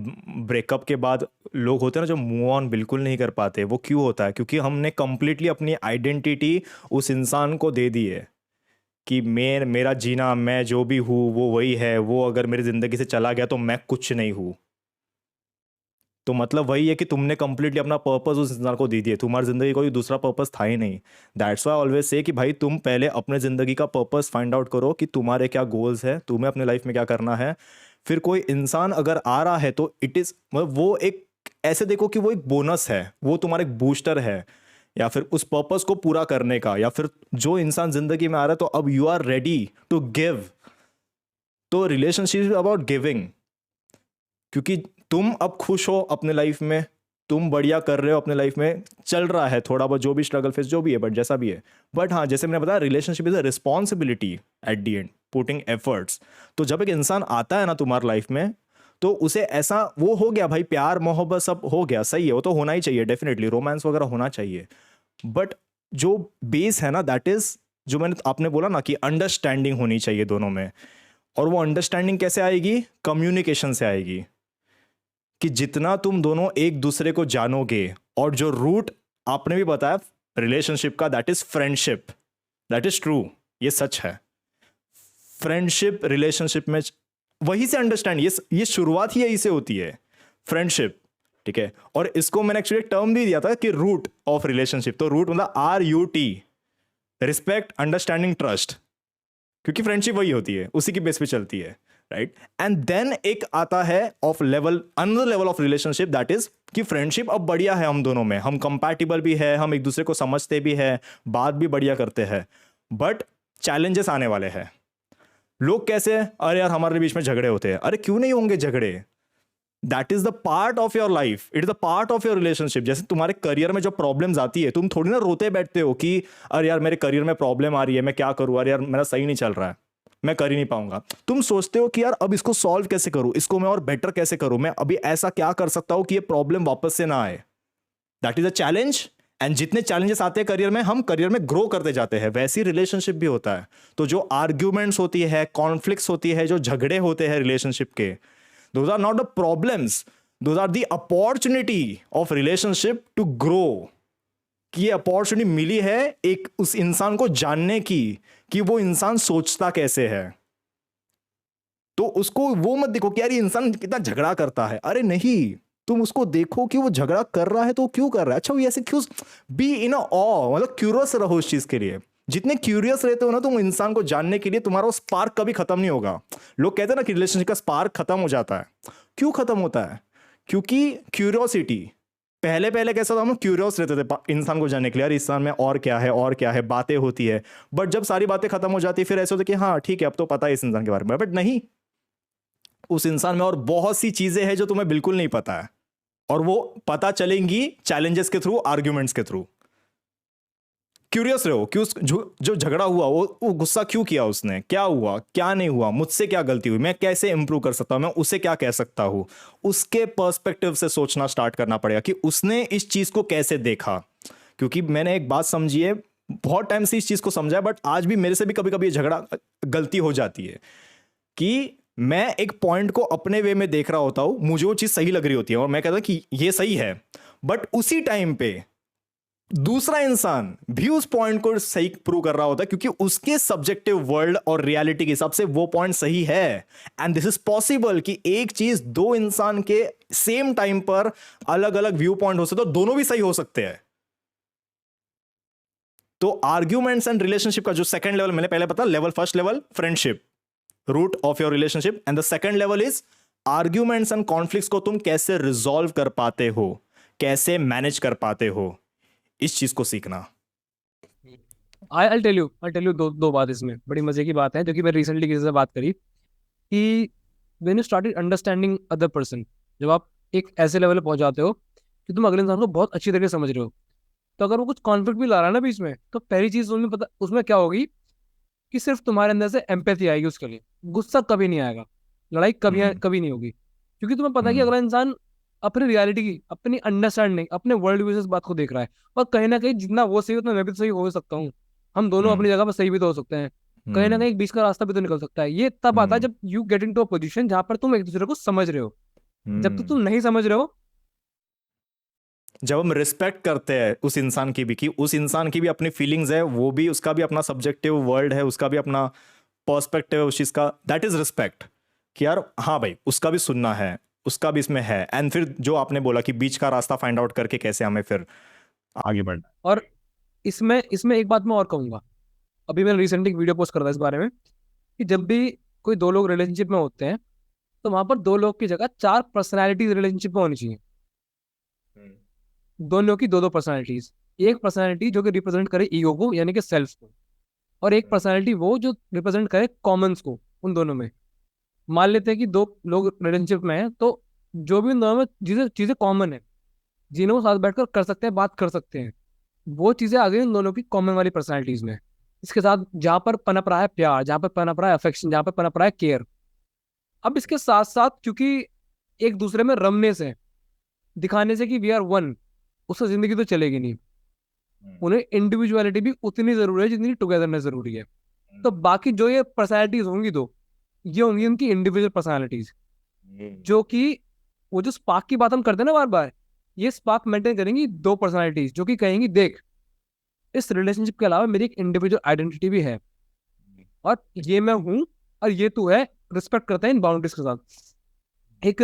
ब्रेकअप के बाद लोग होते हैं ना जो मूव ऑन बिल्कुल नहीं कर पाते, वो क्यों होता है? क्योंकि हमने कंप्लीटली अपनी आइडेंटिटी उस इंसान को दे दी है कि मैं, मेरा जीना, मैं जो भी हूँ वो वही है, वो अगर मेरी ज़िंदगी से चला गया तो मैं कुछ नहीं हूँ। तो मतलब वही है कि तुमने कंप्लीटली अपना पर्पस उस इंसान को दे दिया, तुम्हारी जिंदगी कोई दूसरा पर्पस था ही नहीं। दैट्स वाई ऑलवेज से कि भाई तुम पहले अपने जिंदगी का पर्पस फाइंड आउट करो कि तुम्हारे क्या गोल्स है, तुम्हें अपने लाइफ में क्या करना है। फिर कोई इंसान अगर आ रहा है तो इट इज़, मतलब वो एक, ऐसे देखो कि वो एक बोनस है, वो तुम्हारा एक बूस्टर है, या फिर उस पर्पस को पूरा करने का। या फिर जो इंसान जिंदगी में आ रहा है तो अब you are ready to give. तो रिलेशनशिप अबाउट गिविंग, क्योंकि तुम अब खुश हो अपने लाइफ में, तुम बढ़िया कर रहे हो अपने लाइफ में, चल रहा है थोड़ा बहुत जो भी स्ट्रगल फेस जो भी है, बट जैसा भी है। बट हाँ, जैसे मैंने बताया, relationship is a responsibility at the and, putting efforts. तो जब एक इंसान आता है ना तुम्हारी लाइफ में, तो उसे ऐसा वो हो गया भाई, प्यार मोहब्बत सब हो गया, सही है, वो तो होना ही चाहिए, डेफिनेटली रोमांस वगैरह होना चाहिए। बट जो बेस है ना, दैट इज, जो मैंने आपने बोला ना कि अंडरस्टैंडिंग होनी चाहिए दोनों में। और वो अंडरस्टैंडिंग कैसे आएगी? कम्युनिकेशन से आएगी। कि जितना तुम दोनों एक दूसरे को जानोगे, और जो रूट आपने भी बताया रिलेशनशिप का, that is friendship, that is true, ये सच है। फ्रेंडशिप रिलेशनशिप में वही से अंडरस्टैंड, ये शुरुआत ही यही से होती है, फ्रेंडशिप। ठीक है, और इसको मैंने एक्चुअली टर्म भी दिया था कि रूट ऑफ रिलेशनशिप। तो रूट मतलब RUT, रिस्पेक्ट, अंडरस्टैंडिंग, ट्रस्ट। क्योंकि फ्रेंडशिप वही होती है, उसी की बेस पे चलती है, राइट। एंड देन एक आता है of level, another level of relationship, that is कि फ्रेंडशिप अब बढ़िया है, हम दोनों में हम कंपैटिबल भी है, हम एक दूसरे को समझते भी है, बात भी बढ़िया करते हैं। बट चैलेंजेस आने वाले हैं। लोग कैसे, अरे यार हमारे बीच में झगड़े होते हैं, अरे क्यों नहीं होंगे झगड़े? That is the part of your life, it is the part of your relationship. जैसे तुम्हारे करियर में जो प्रॉब्लम्स आती है, तुम थोड़ी ना रोते बैठते हो कि अरे यार मेरे करियर में प्रॉब्लम आ रही है, मैं क्या करूं, अरे यार मेरा सही नहीं चल रहा है, मैं कर ही नहीं पाऊंगा। तुम सोचते हो कि यार अब इसको सॉल्व कैसे करूं, इसको मैं और बेटर कैसे करूं, मैं अभी ऐसा क्या कर सकता हूं कि ये प्रॉब्लम वापस से ना आए। That is a challenge. And जितने चैलेंजेस आते हैं करियर में, हम करियर में ग्रो करते जाते हैं, वैसी रिलेशनशिप भी होता है। तो जो आर्ग्यूमेंट्स होती है, कॉन्फ्लिक्ट्स होती है, जो झगड़े होते हैं रिलेशनशिप के, those are not the problems, those are the opportunity of relationship to grow। कि ये अपॉर्चुनिटी मिली है एक उस इंसान को जानने की, कि वो इंसान सोचता कैसे है। तो उसको वो मत देखो कि यार ये इंसान कितना झगड़ा करता है, अरे नहीं, तुम उसको देखो कि वो झगड़ा कर रहा है तो क्यों कर रहा है, अच्छा वो ऐसे क्यों, बी इन ऑ, मतलब क्यूरियस रहो इस चीज के लिए। जितने क्यूरियस रहते हो ना तुम इंसान को जानने के लिए, तुम्हारा वो स्पार्क कभी खत्म नहीं होगा। लोग कहते हैं ना कि रिलेशनशिप का स्पार्क खत्म हो जाता है, क्यों खत्म होता है? क्योंकि क्यूरियोसिटी, पहले पहले कैसा था, हम क्यूरियस रहते थे इंसान को जानने के लिए, यार इंसान में और क्या है, और क्या है, बातें होती है। बट जब सारी बातें खत्म हो जाती फिर ऐसे होता कि हाँ ठीक है अब तो पता है इस इंसान के बारे में, बट नहीं, उस इंसान में और बहुत सी चीजें हैं जो तुम्हें बिल्कुल नहीं पता है, और वो पता चलेंगी चैलेंजेस के थ्रू, आर्ग्यूमेंट्स के थ्रू। क्यूरियस रहो कि उस जो झगड़ा हुआ, वो गुस्सा क्यों किया उसने, क्या हुआ, क्या नहीं हुआ, मुझसे क्या गलती हुई, मैं कैसे इंप्रूव कर सकता हूं, मैं उसे क्या कह सकता हूं। उसके पर्सपेक्टिव से सोचना स्टार्ट करना पड़ेगा कि उसने इस चीज को कैसे देखा। क्योंकि मैंने एक बात समझी है, बहुत टाइम से इस चीज को समझा है, बट आज भी मेरे से भी कभी कभी ये झगड़ा गलती हो जाती है कि मैं एक पॉइंट को अपने वे में देख रहा होता हूं, मुझे वो चीज सही लग रही होती है और मैं कहता हूं कि ये सही है, बट उसी टाइम पे दूसरा इंसान भी उस पॉइंट को सही प्रूव कर रहा होता है, क्योंकि उसके सब्जेक्टिव वर्ल्ड और रियलिटी के हिसाब से वो पॉइंट सही है। एंड दिस इज पॉसिबल कि एक चीज दो इंसान के सेम टाइम पर अलग अलग व्यू पॉइंट हो सकते, तो दोनों भी सही हो सकते हैं। तो आर्ग्यूमेंट्स एंड रिलेशनशिप का जो सेकंड लेवल मैंने पहले बताया, level first level friendship, root of your relationship, and the second level is arguments and conflicts को तुम कैसे रिजॉल्व कर पाते हो, कैसे मैनेज कर पाते हो, इस चीज को सीखना। आई टेल यू दो बात इसमें बड़ी मजे की बात है जो कि मैं रिसेंटली किसी से बात करी कि when you started understanding other person, जब आप एक ऐसे लेवल पे पहुंच जाते हो कि तुम अगले इंसान को बहुत अच्छी तरीके से समझ रहे हो, तो अगर वो कुछ कॉन्फ्लिक्ट भी ला रहा है ना बीच में, तो पहली चीज उसमें क्या होगी कि सिर्फ तुम्हारे अंदर से एम्पैथी आएगी उसके लिए, गुस्सा कभी नहीं आएगा, लड़ाई कभी हम्म। कभी नहीं होगी, क्योंकि तुम्हें पता है कि हम्म। अगला इंसान अपनी रियलिटी की, अपनी अंडरस्टैंडिंग, अपने वर्ल्ड व्यू से इस बात को देख रहा है, और कहीं ना कहीं जितना वो सही उतना मैं भी तो सही हो सकता हूँ, हम दोनों हम्म। अपनी जगह पर सही भी तो हो सकते हैं। कहीं ना कहीं बीच का रास्ता भी तो निकल सकता है। ये तब आता है जब you get into a position जहां पर तुम एक दूसरे को समझ रहे हो। जब तक तुम नहीं समझ रहे हो, जब हम रिस्पेक्ट करते हैं उस इंसान की भी, कि उस इंसान की भी अपनी फीलिंग्स है, वो भी, उसका भी अपना सब्जेक्टिव वर्ल्ड है, उसका भी अपना पर्सपेक्टिव है उस चीज का, दैट इज रिस्पेक्ट। कि यार हाँ भाई, उसका भी सुनना है, उसका भी इसमें है। एंड फिर जो आपने बोला कि बीच का रास्ता फाइंड आउट करके कैसे हमें फिर आगे बढ़ना और इसमें इसमें एक बात मैं और कहूंगा। अभी मैंने रिसेंटली एक वीडियो पोस्ट करा था इस बारे में कि जब भी कोई दो लोग रिलेशनशिप में होते हैं तो वहां पर दो लोग की जगह चार पर्सनैलिटीज रिलेशनशिप में होनी चाहिए। है। दोनों की दो दो पर्सनैलिटीज। एक पर्सनैलिटी जो कि रिप्रेजेंट करे ईगो को यानी कि सेल्फ को, और एक पर्सनैलिटी वो जो रिप्रेजेंट करे कॉमन्स को। उन दोनों में मान लेते हैं कि दो लोग रिलेशनशिप में हैं, तो जो भी उन दोनों में चीजें चीजें कॉमन है, जिन्हें वो साथ बैठकर कर सकते हैं, बात कर सकते हैं, वो चीजें आ गई उन दोनों की कॉमन वाली पर्सनैलिटीज में। इसके साथ जहां पर पनप रहा है प्यार, जहां पर पनप रहा है अफेक्शन, जहां पर पनप रहा है केयर। अब इसके साथ साथ क्योंकि एक दूसरे में रमने से, दिखाने से कि वी आर वन, उससे जिंदगी तो चलेगी नहीं। उन्हें इंडिविजुअलिटी भी उतनी जरूरी है जितनी टुगेदरनेस जरूरी है। तो बाकी जो ये पर्सनैलिटीज होंगी दो, ये होंगी उनकी इंडिविजुअल पर्सनैलिटीज, जो कि वो जो स्पार्क की बात हम करते हैं ना बार बार, ये स्पार्क मेंटेन करेंगी दो पर्सनैलिटीज जो कि कहेंगी देख, इस रिलेशनशिप के अलावा मेरी एक इंडिविजुअल आइडेंटिटी भी है, और ये मैं हूं और ये तू है, रिस्पेक्ट करते हैं इन बाउंड्रीज के साथ। एक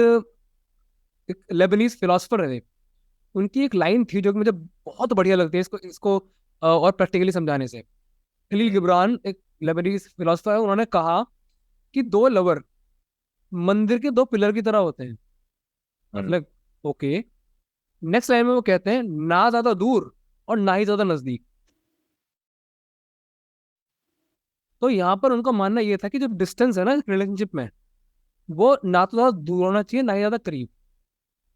एक लेबनीज फिलोसफर है, उनकी एक लाइन थी जो कि मुझे बहुत बढ़िया लगती है इसको इसको और प्रैक्टिकली समझाने से। खलील गिब्रान एक लेबनीज फिलोसफर है, उन्होंने कहा कि दो लवर मंदिर के दो पिलर की तरह होते हैं। मतलब ओके, नेक्स्ट लाइन में वो कहते हैं ना ज्यादा दूर और ना ही ज्यादा नजदीक। तो यहाँ पर उनका मानना ये था कि जो डिस्टेंस है ना रिलेशनशिप में, वो ना तो ज्यादा दूर होना चाहिए ना ही ज्यादा करीब।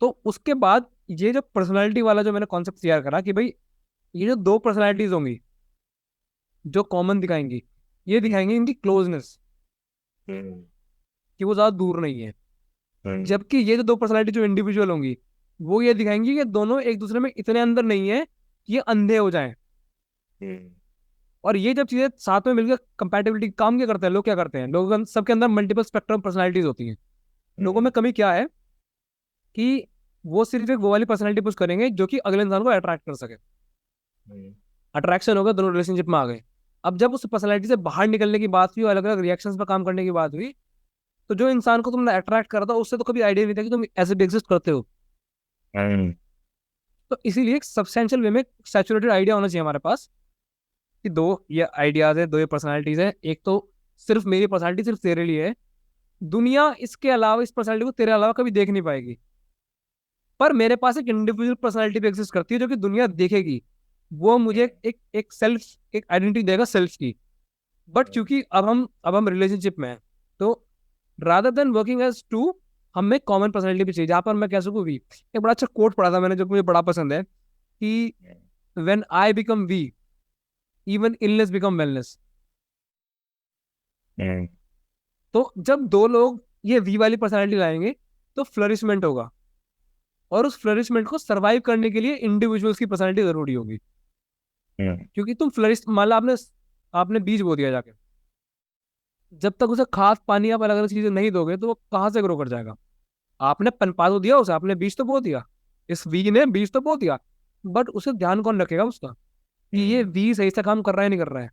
तो उसके बाद ये जो पर्सनालिटी वाला जो मैंने कॉन्सेप्ट तैयार करा कि भाई ये जो दो पर्सनालिटीज होंगी जो कॉमन दिखाएंगी, ये दिखाएंगी इनकी क्लोजनेस, कि वो ज्यादा दूर नहीं है। जबकि ये जो दो पर्सनालिटी जो इंडिविजुअल होंगी, वो ये दिखाएंगी कि दोनों एक दूसरे में इतने अंदर नहीं है कि ये अंधे हो जाएं। और ये जब चीजें साथ में मिलकर कंपैटिबिलिटी काम क्या करते हैं, लोग क्या करते हैं, लोग सबके अंदर मल्टीपल स्पेक्ट्रम पर्सनालिटीज होती हैं। लोगों में कमी क्या है कि वो सिर्फ एक वो वाली पर्सनालिटी पुश करेंगे जो कि अगले इंसान को अट्रैक्ट कर सके। अट्रैक्शन होगा, दोनों रिलेशनशिप में आ गए। अब जब उस पर्सनालिटी से बाहर निकलने की बात हुई, अलग अलग रिएक्शंस पर काम करने की बात हुई, तो जो इंसान को तुमने अट्रैक्ट करा था उससे तो कभी आइडिया नहीं था कि तुम ऐसे भी एग्जिस्ट करते हो। तो इसीलिए एक सब्सटेंशियल वे में सैचुरेटेड आइडिया होना चाहिए हमारे पास कि दो ये आइडियाज है, दो ये पर्सनालिटीज है। एक तो सिर्फ मेरी पर्सनालिटी सिर्फ तेरे लिए है, दुनिया इसके अलावा इस पर्सनालिटी को तेरे अलावा कभी देख नहीं पाएगी। पर मेरे पास एक इंडिविजुअल पर्सनालिटी भी एग्जिस्ट करती है जो कि दुनिया देखेगी। वो मुझे एक एक सेल्फ, एक आइडेंटिटी देगा सेल्फ की। बट क्योंकि अब हम रिलेशनशिप में हैं, तो rather than working as two, हमें कॉमन पर्सनालिटी भी चाहिए जहां पर मैं कह सकूं वी। एक बड़ा अच्छा कोट पढ़ा था मैंने जो मुझे बड़ा पसंद है कि when I become we, even illness become wellness. तो जब दो लोग ये वी वाली पर्सनालिटी लाएंगे तो फ्लरिशमेंट होगा, और उस फ्लरिशमेंट को सरवाइव करने के लिए इंडिविजुअल्स की पर्सनालिटी जरूरी होगी। क्योंकि तुम फ्लरिश, मान लो आपने आपने बीज बो दिया जाके, जब तक उसे खाद पानी आप अलग अलग चीजें नहीं दोगे तो वो कहाँ से ग्रो कर जाएगा। आपने पनपा तो दिया उसे, आपने बीज तो बो दिया, इस वी ने बीज तो बो दिया, बट उसे ध्यान कौन रखेगा उसका कि ये वी सही से काम कर रहा है नहीं कर रहा है,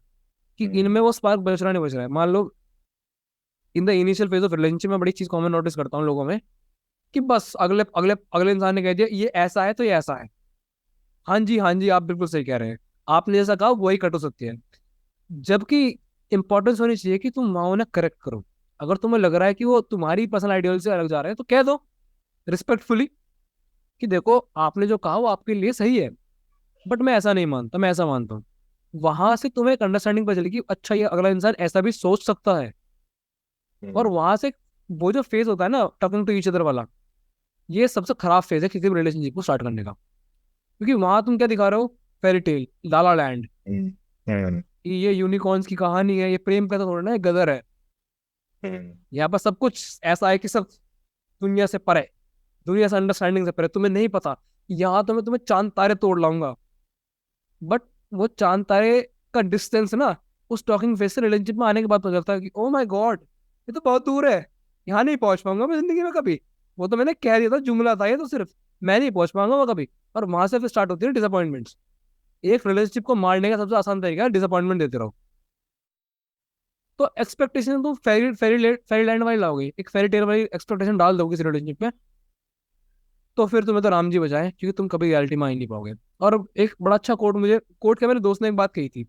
कि इनमें वो स्पार्क बच रहा है नहीं बच रहा है। मान लो in the initial phase of relationship में बड़ी चीज कॉमन नोटिस करता हूँ लोगों में कि बस अगले अगले अगले इंसान ने कह दिया ये ऐसा है तो ये ऐसा है। हाँ जी आप बिल्कुल सही कह रहे हैं, आपने जैसा कहा वही कट हो सकती है। जबकि इंपॉर्टेंस होनी चाहिए कि तुम वहां उन्हें करेक्ट करो। अगर तुम्हें लग रहा है कि वो तुम्हारी पर्सनल आइडियोलॉजी से अलग जा रहे हैं तो कह दो रिस्पेक्टफुली कि देखो आपने जो कहा वो आपके लिए सही है, बट मैं ऐसा नहीं मानता, मैं ऐसा मानता हूँ। वहां से तुम्हें एक अंडरस्टैंडिंग पता चलेगी अच्छा ये अगला इंसान ऐसा भी सोच सकता है। और वहां से वो जो फेज होता है ना टॉकिंग टू ईच अदर वाला, ये सबसे खराब फेज है किसी भी रिलेशनशिप को स्टार्ट करने का। क्योंकि वहां तुम क्या दिखा रहे हो, फेरी टेल, लाला लैंड, ये यूनिकॉर्न्स की कहानी है, ये प्रेम का तो थोड़ा ना, ये गदर है। यहाँ पर सब कुछ ऐसा है कि सब दुनिया से परे, दुनिया से अंडरस्टैंडिंग से परे, तुम्हें नहीं पता। यहाँ तो मैं तुम्हें चांद तारे तोड़ लाऊंगा, बट वो चांद तारे का डिस्टेंस ना उस टॉकिंग फेस से रिलेशनशिप में आने के बाद पता चलता है कि ओ माय गॉड, ये तो बहुत दूर है, यहाँ नहीं पहुंच पाऊंगा मैं जिंदगी में कभी। वो तो मैंने कह दिया था, जुमला था ये तो सिर्फ, मैं नहीं पहुंच पाऊंगा वो कभी। और वहां से फिर स्टार्ट होती है डिसअपॉइंटमेंट्स। एक रिलेशनशिप को मारने का सबसे आसान तरीका है डिसअपॉइंटमेंट देते रहो। तो एक्सपेक्टेशन तुम फेरी लैंड वाली लाओगे, एक फेरी टेल वाली एक्सपेक्टेशन डाल दोगे किसी रिलेशनशिप में, तो फिर तुम्हें तो राम जी बचाए, क्योंकि तुम कभी रियलिटी में आ ही नहीं पाओगे। और एक बड़ा अच्छा कोट, मुझे कोट क्या, मेरे दोस्त ने एक बात कही थी,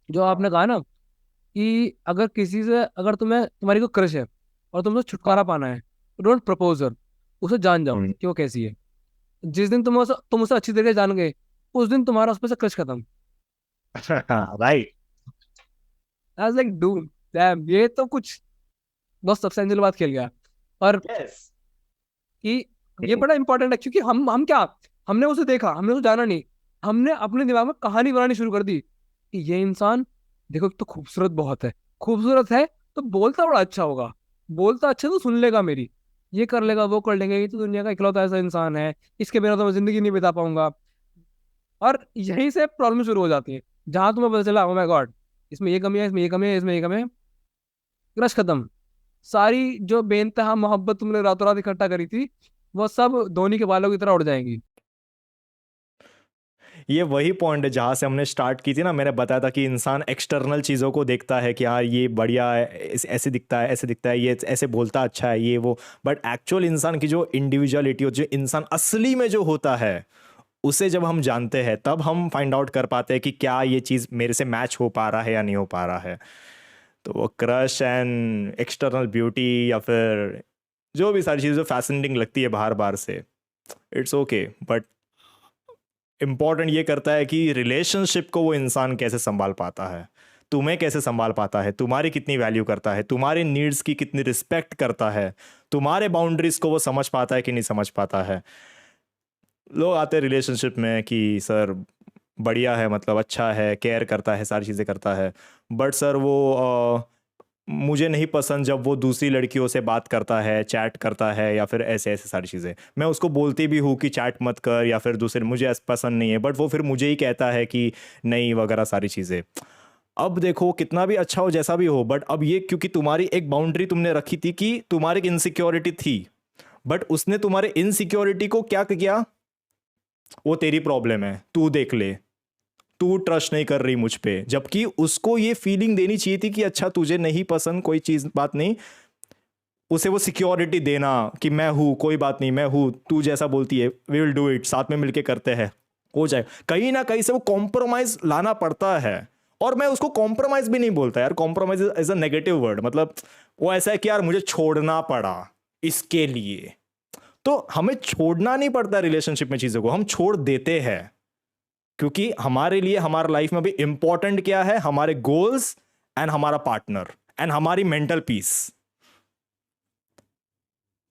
जो आपने कहा ना कि अगर किसी से, अगर तुम्हें, तुम्हारी को क्रश है और तुम्हें छुटकारा पाना है, डोंट प्रपोज हर, उसे जान जाओ कि वो कैसी है। जिस दिन तुम उसे अच्छी तरीके से जान गए, उस दिन तुम्हारा उस पर से क्रश खत्म। Right. I was like dude, dam, ये तो कुछ बहुत सब्सटेंशियल बात खेल गया। और यस। कि ये बड़ा इंपॉर्टेंट है, क्योंकि हम क्या, हमने उसे देखा, हमने उसे जाना नहीं, हमने अपने दिमाग में कहानी बनानी शुरू कर दी कि ये इंसान, देखो एक तो खूबसूरत बहुत है, खूबसूरत है तो बोलता बड़ा अच्छा होगा, बोलता अच्छा तो सुन लेगा मेरी, ये कर लेगा वो कर लेंगे, ये तो दुनिया का इकलौता ऐसा इंसान है, इसके बिना तो मैं जिंदगी नहीं बिता पाऊंगा। और यहीं से प्रॉब्लम शुरू हो जाती है, जहां तुम्हें पता चला ओ माय गॉड, इसमें ये कमी है, इसमें ये कमी है, इसमें ये कमी है, क्रश खत्म। सारी जो बेइंतहा मोहब्बत तुमने रातों रात इकट्ठा करी थी, वो सब धोनी के बालों की तरह उड़ जाएंगी। ये वही पॉइंट है जहाँ से हमने स्टार्ट की थी ना। मैंने बताया था कि इंसान एक्सटर्नल चीज़ों को देखता है कि हाँ ये बढ़िया है, ऐसे दिखता है, ऐसे दिखता है, ये ऐसे बोलता अच्छा है, ये वो। बट एक्चुअल इंसान की जो इंडिविजुअलिटी होती है, जो इंसान असली में जो होता है, उसे जब हम जानते हैं तब हम फाइंड आउट कर पाते हैं कि क्या ये चीज़ मेरे से मैच हो पा रहा है या नहीं हो पा रहा है। तो वो क्रश एंड एक्सटर्नल ब्यूटी या फिर जो भी सारी चीज़ें फैसिनेटिंग लगती है बाहर बाहर से, इट्स ओके, बट इम्पॉर्टेंट ये करता है कि रिलेशनशिप को वो इंसान कैसे संभाल पाता है, तुम्हें कैसे संभाल पाता है, तुम्हारी कितनी वैल्यू करता है, तुम्हारे नीड्स की कितनी रिस्पेक्ट करता है, तुम्हारे बाउंड्रीज को वो समझ पाता है कि नहीं समझ पाता है। लोग आते हैं रिलेशनशिप में कि सर बढ़िया है, मतलब अच्छा है, केयर करता है, सारी चीज़ें करता है, बट सर वो मुझे नहीं पसंद जब वो दूसरी लड़कियों से बात करता है, चैट करता है, या फिर ऐसे ऐसे सारी चीज़ें। मैं उसको बोलती भी हूँ कि चैट मत कर, या फिर दूसरे मुझे ऐसा पसंद नहीं है, बट वो फिर मुझे ही कहता है कि नहीं वगैरह सारी चीज़ें। अब देखो कितना भी अच्छा हो जैसा भी हो, बट अब ये क्योंकि तुम्हारी एक बाउंड्री तुमने रखी थी कि तुम्हारी एक इनसिक्योरिटी थी, बट उसने तुम्हारे इनसिक्योरिटी को क्या किया, वो तेरी प्रॉब्लम है, तू देख ले, तू ट्रस्ट नहीं कर रही मुझ पे। जबकि उसको ये फीलिंग देनी चाहिए थी कि अच्छा तुझे नहीं पसंद कोई चीज़, बात नहीं, उसे वो सिक्योरिटी देना कि मैं हूँ, कोई बात नहीं, मैं हूँ, तू जैसा बोलती है वी विल डू इट, साथ में मिलके करते हैं, हो जाए। कहीं ना कहीं से वो कॉम्प्रोमाइज लाना पड़ता है। और मैं उसको कॉम्प्रोमाइज भी नहीं बोलता यार, compromise is a negative word. मतलब वो ऐसा है कि यार मुझे छोड़ना पड़ा इसके लिए, तो हमें छोड़ना नहीं पड़ता रिलेशनशिप में चीज़ों को, हम छोड़ देते हैं। क्योंकि हमारे लिए हमारा लाइफ में भी इंपॉर्टेंट क्या है, हमारे गोल्स एंड हमारा पार्टनर एंड हमारी मेंटल पीस।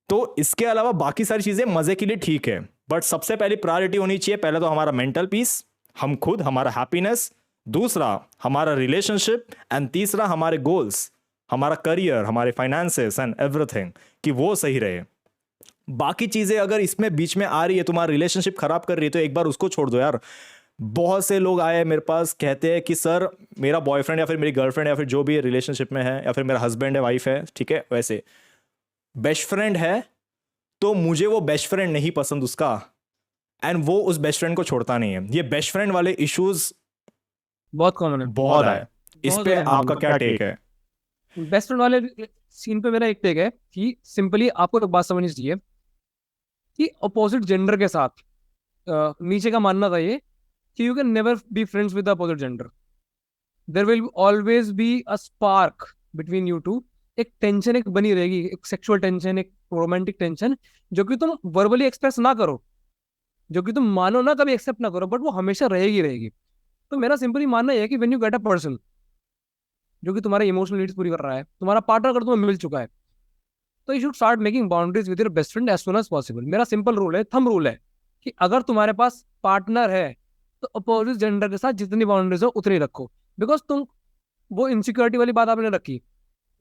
तो इसके अलावा बाकी सारी चीजें मजे के लिए ठीक है, बट सबसे पहली प्रायोरिटी होनी चाहिए, पहले तो हमारा मेंटल पीस, हम खुद, हमारा हैप्पीनेस, दूसरा हमारा रिलेशनशिप, एंड तीसरा हमारे गोल्स, हमारा करियर, हमारे फाइनेंसेस एंड एवरीथिंग, कि वो सही रहे। बाकी चीजें अगर इसमें बीच में आ रही है, तुम्हारा रिलेशनशिप खराब कर रही है, तो एक बार उसको छोड़ दो यार। बहुत से लोग आए मेरे पास, कहते हैं कि सर मेरा बॉयफ्रेंड या फिर मेरी गर्लफ्रेंड या फिर जो भी रिलेशनशिप में है, या फिर मेरा हस्बैंड है, वाइफ है, ठीक है, वैसे बेस्ट फ्रेंड है, तो मुझे वो बेस्ट फ्रेंड नहीं पसंद उसका, एंड वो उस बेस्ट फ्रेंड को छोड़ता नहीं है। ये बेस्ट फ्रेंड वाले इश्यूज बहुत कॉमन है, बहुत आए। इस बहुत पे ज्यादा आपका common क्या टेक है? है। बेस्ट फ्रेंड वाले सीन पे मेरा एक टेक है कि सिंपली आपको एक बात समझनी चाहिए कि अपोजिट जेंडर के साथ, नीचे का मानना था ये कि you can never be friends with opposite gender, there will always be a spark between you two. एक टेंशन एक बनी रहेगी, एक सेक्सुअल टेंशन, एक रोमांटिक टेंशन, जो कि तुम वर्बली एक्सप्रेस ना करो, जो कि तुम मानो ना, कभी एक्सेप्ट ना करो, बट वो हमेशा रहेगी रहेगी। तो मेरा सिंपली मानना यह है कि when you get a person जो कि तुम्हारे इमोशनल नीड्स पूरी कर रहा है, तुम्हारा पार्टनर अगर तुम्हें मिल चुका है, तो you should start making boundaries with your best friend as soon as possible. मेरा सिंपल रूल है, थंब रूल है, कि अगर तुम्हारे पास पार्टनर है तो अपोजिट जेंडर के साथ जितनी बाउंड्रीज हो उतनी रखो। बिकॉज तुम, वो इनसिक्योरिटी वाली बात आपने रखी,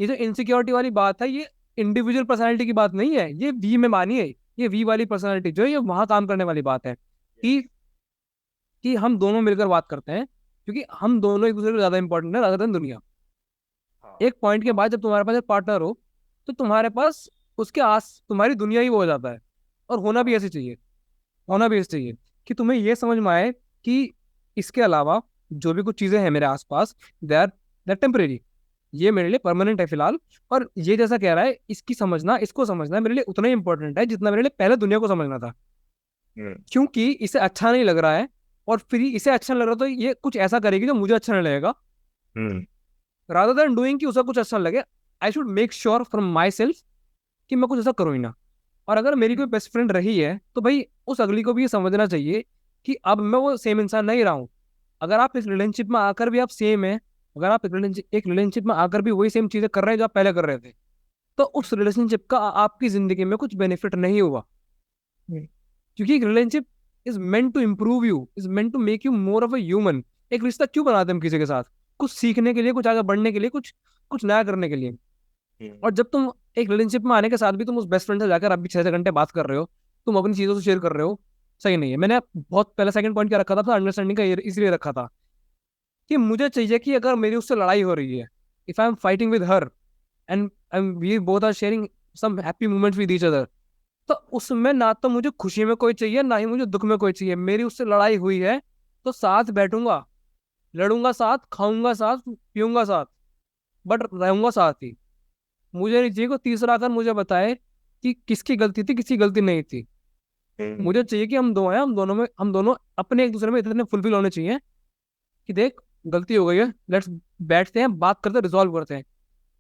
ये जो इनसिक्योरिटी वाली बात है, ये इंडिविजुअल पर्सनैलिटी की बात नहीं है, ये वी में मानी है, ये वी वाली पर्सनैलिटी जो है, ये वहां काम करने वाली बात है कि हम दोनों मिलकर बात करते हैं क्योंकि हम दोनों एक दूसरे को ज्यादा इंपॉर्टेंट है rather than दुनिया। एक पॉइंट के बाद जब तुम्हारे पास एक पार्टनर हो तो तुम्हारे पास उसके आस तुम्हारी दुनिया ही वो हो जाता है। और होना भी ऐसे चाहिए, होना भी ऐसे चाहिए कि तुम्हें ये समझ में आए कि इसके अलावा जो भी कुछ चीजें हैं मेरे आसपास, दे आर टेम्परेरी, ये मेरे लिए परमानेंट है फिलहाल। और ये जैसा कह रहा है, इसकी समझना, इसको समझना मेरे लिए उतना ही इंपॉर्टेंट है जितना मेरे लिए पहले दुनिया को समझना था। क्योंकि इसे अच्छा नहीं लग रहा है, और फिर इसे अच्छा नहीं लग रहा तो ये कुछ ऐसा करेगी जो मुझे अच्छा नहीं लगेगा, रादर देन डूइंग कि उसे कुछ अच्छा लगे। I should make sure from my self कि मैं कुछ ऐसा करूँ ही ना। और अगर मेरी कोई बेस्ट फ्रेंड रही है तो भाई उस अगली को भी ये समझना चाहिए कि अब मैं वो सेम इंसान नहीं रहा हूँ। अगर आप इस रिलेशनशिप में आकर भी आप सेम है, अगर आप एक रिलेशनशिप में आकर भी वही सेम चीजें कर रहे हैं जो आप पहले कर रहे थे, तो उस रिलेशनशिप का आपकी जिंदगी में कुछ बेनिफिट नहीं हुआ। क्योंकि एक relationship is meant to improve you, is meant to make you more of a human. एक रिश्ता क्यों बनाते हैं हम किसी के साथ? कुछ सीखने के लिए, कुछ आगे बढ़ने के लिए, कुछ कुछ नया करने के लिए। और जब तुम एक रिलेशनशिप में आने के साथ भी तुम उस बेस्ट फ्रेंड से जाकर अभी 6 6 घंटे बात कर रहे हो, तुम अपनी चीजों से शेयर कर रहे हो, सही नहीं है। मैंने बहुत पहले सेकंड पॉइंट क्या रखा था, अंडरस्टैंडिंग का इसलिए रखा था कि मुझे चाहिए कि अगर मेरी उससे लड़ाई हो रही है, if I am fighting with her and we both are sharing some happy moments with each other, तो उसमें ना तो मुझे खुशी में कोई चाहिए, ना ही मुझे दुख में कोई चाहिए। मेरी उससे लड़ाई हुई है तो साथ बैठूंगा, लड़ूंगा साथ, खाऊंगा साथ, पीऊंगा साथ, बट रहूंगा साथ ही। मुझे नहीं चाहिए कोई तीसरा आकर मुझे बताए कि किसकी गलती थी, किसकी गलती नहीं थी। मुझे चाहिए कि हम दो हैं, हम दोनों अपने एक दूसरे में इतने फुलफिल होने चाहिए कि देख, गलती हो गई है, लेट्स बैठते हैं, बात करते हैं, रिजॉल्व करते हैं।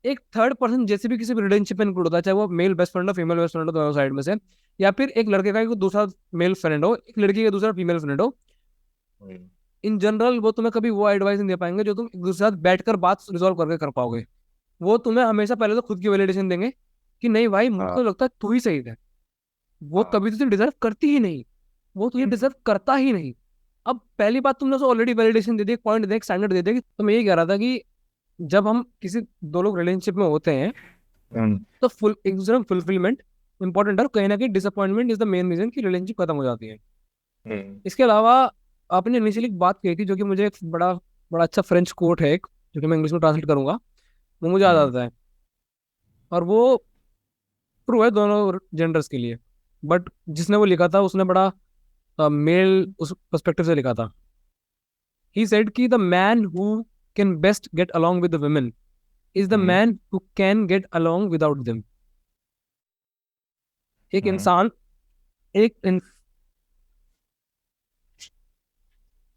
एक थर्ड पर्सन जैसे भी किसी भी रिलेशनशिप में इंक्लूड होता है, चाहे वो मेल बेस्ट फ्रेंड हो, फीमेल बेस्ट फ्रेंड हो, दोनों साइड में से, या फिर एक लड़के का एक दूसरा मेल फ्रेंड हो, एक लड़की का दूसरा फीमेल फ्रेंड हो। इन जनरल वो तुम्हें कभी वो एडवाइस नहीं दे पाएंगे जो तुम एक दूसरे के साथ बैठकर बात रिजॉल्व करके कर पाओगे। वो तुम्हें हमेशा पहले तो खुद की वैलिडेशन देंगे कि नहीं भाई, मुझे तो लगता है तू ही सही है। वो कभी तुझे डिजर्व करती ही नहीं, वो तुझे डिजर्व करता ही नहीं। अब पहली बात, तुमने उसे ऑलरेडी वैलिडेशन दे दी, एक पॉइंट दे, एक स्टैंडर्ड दे दिया। कि तो मैं यही कह रहा था कि जब हम किसी दो लोग रिलेशनशिप में होते हैं तो फुल एक दूसरे में फुलफिलमेंट इंपॉर्टेंट है, और कहीं ना कहीं disappointment is the main reason कि रिलेशनशिप खत्म हो जाती है। इसके अलावा आपने इनिशियली बात कही थी, जो कि मुझे एक बड़ा बड़ा अच्छा फ्रेंच कोट है एक, जो कि मैं इंग्लिश में ट्रांसलेट करूंगा, वो मुझे याद आता है। और वो ट्रू है दोनों जेंडर्स के लिए, बट जिसने वो लिखा था उसने बड़ा मेल उस पर्सपेक्टिव से लिखा था। ही सेड कि the man who can best get along with the women is the man who can get along without them. एक इंसान एक इन,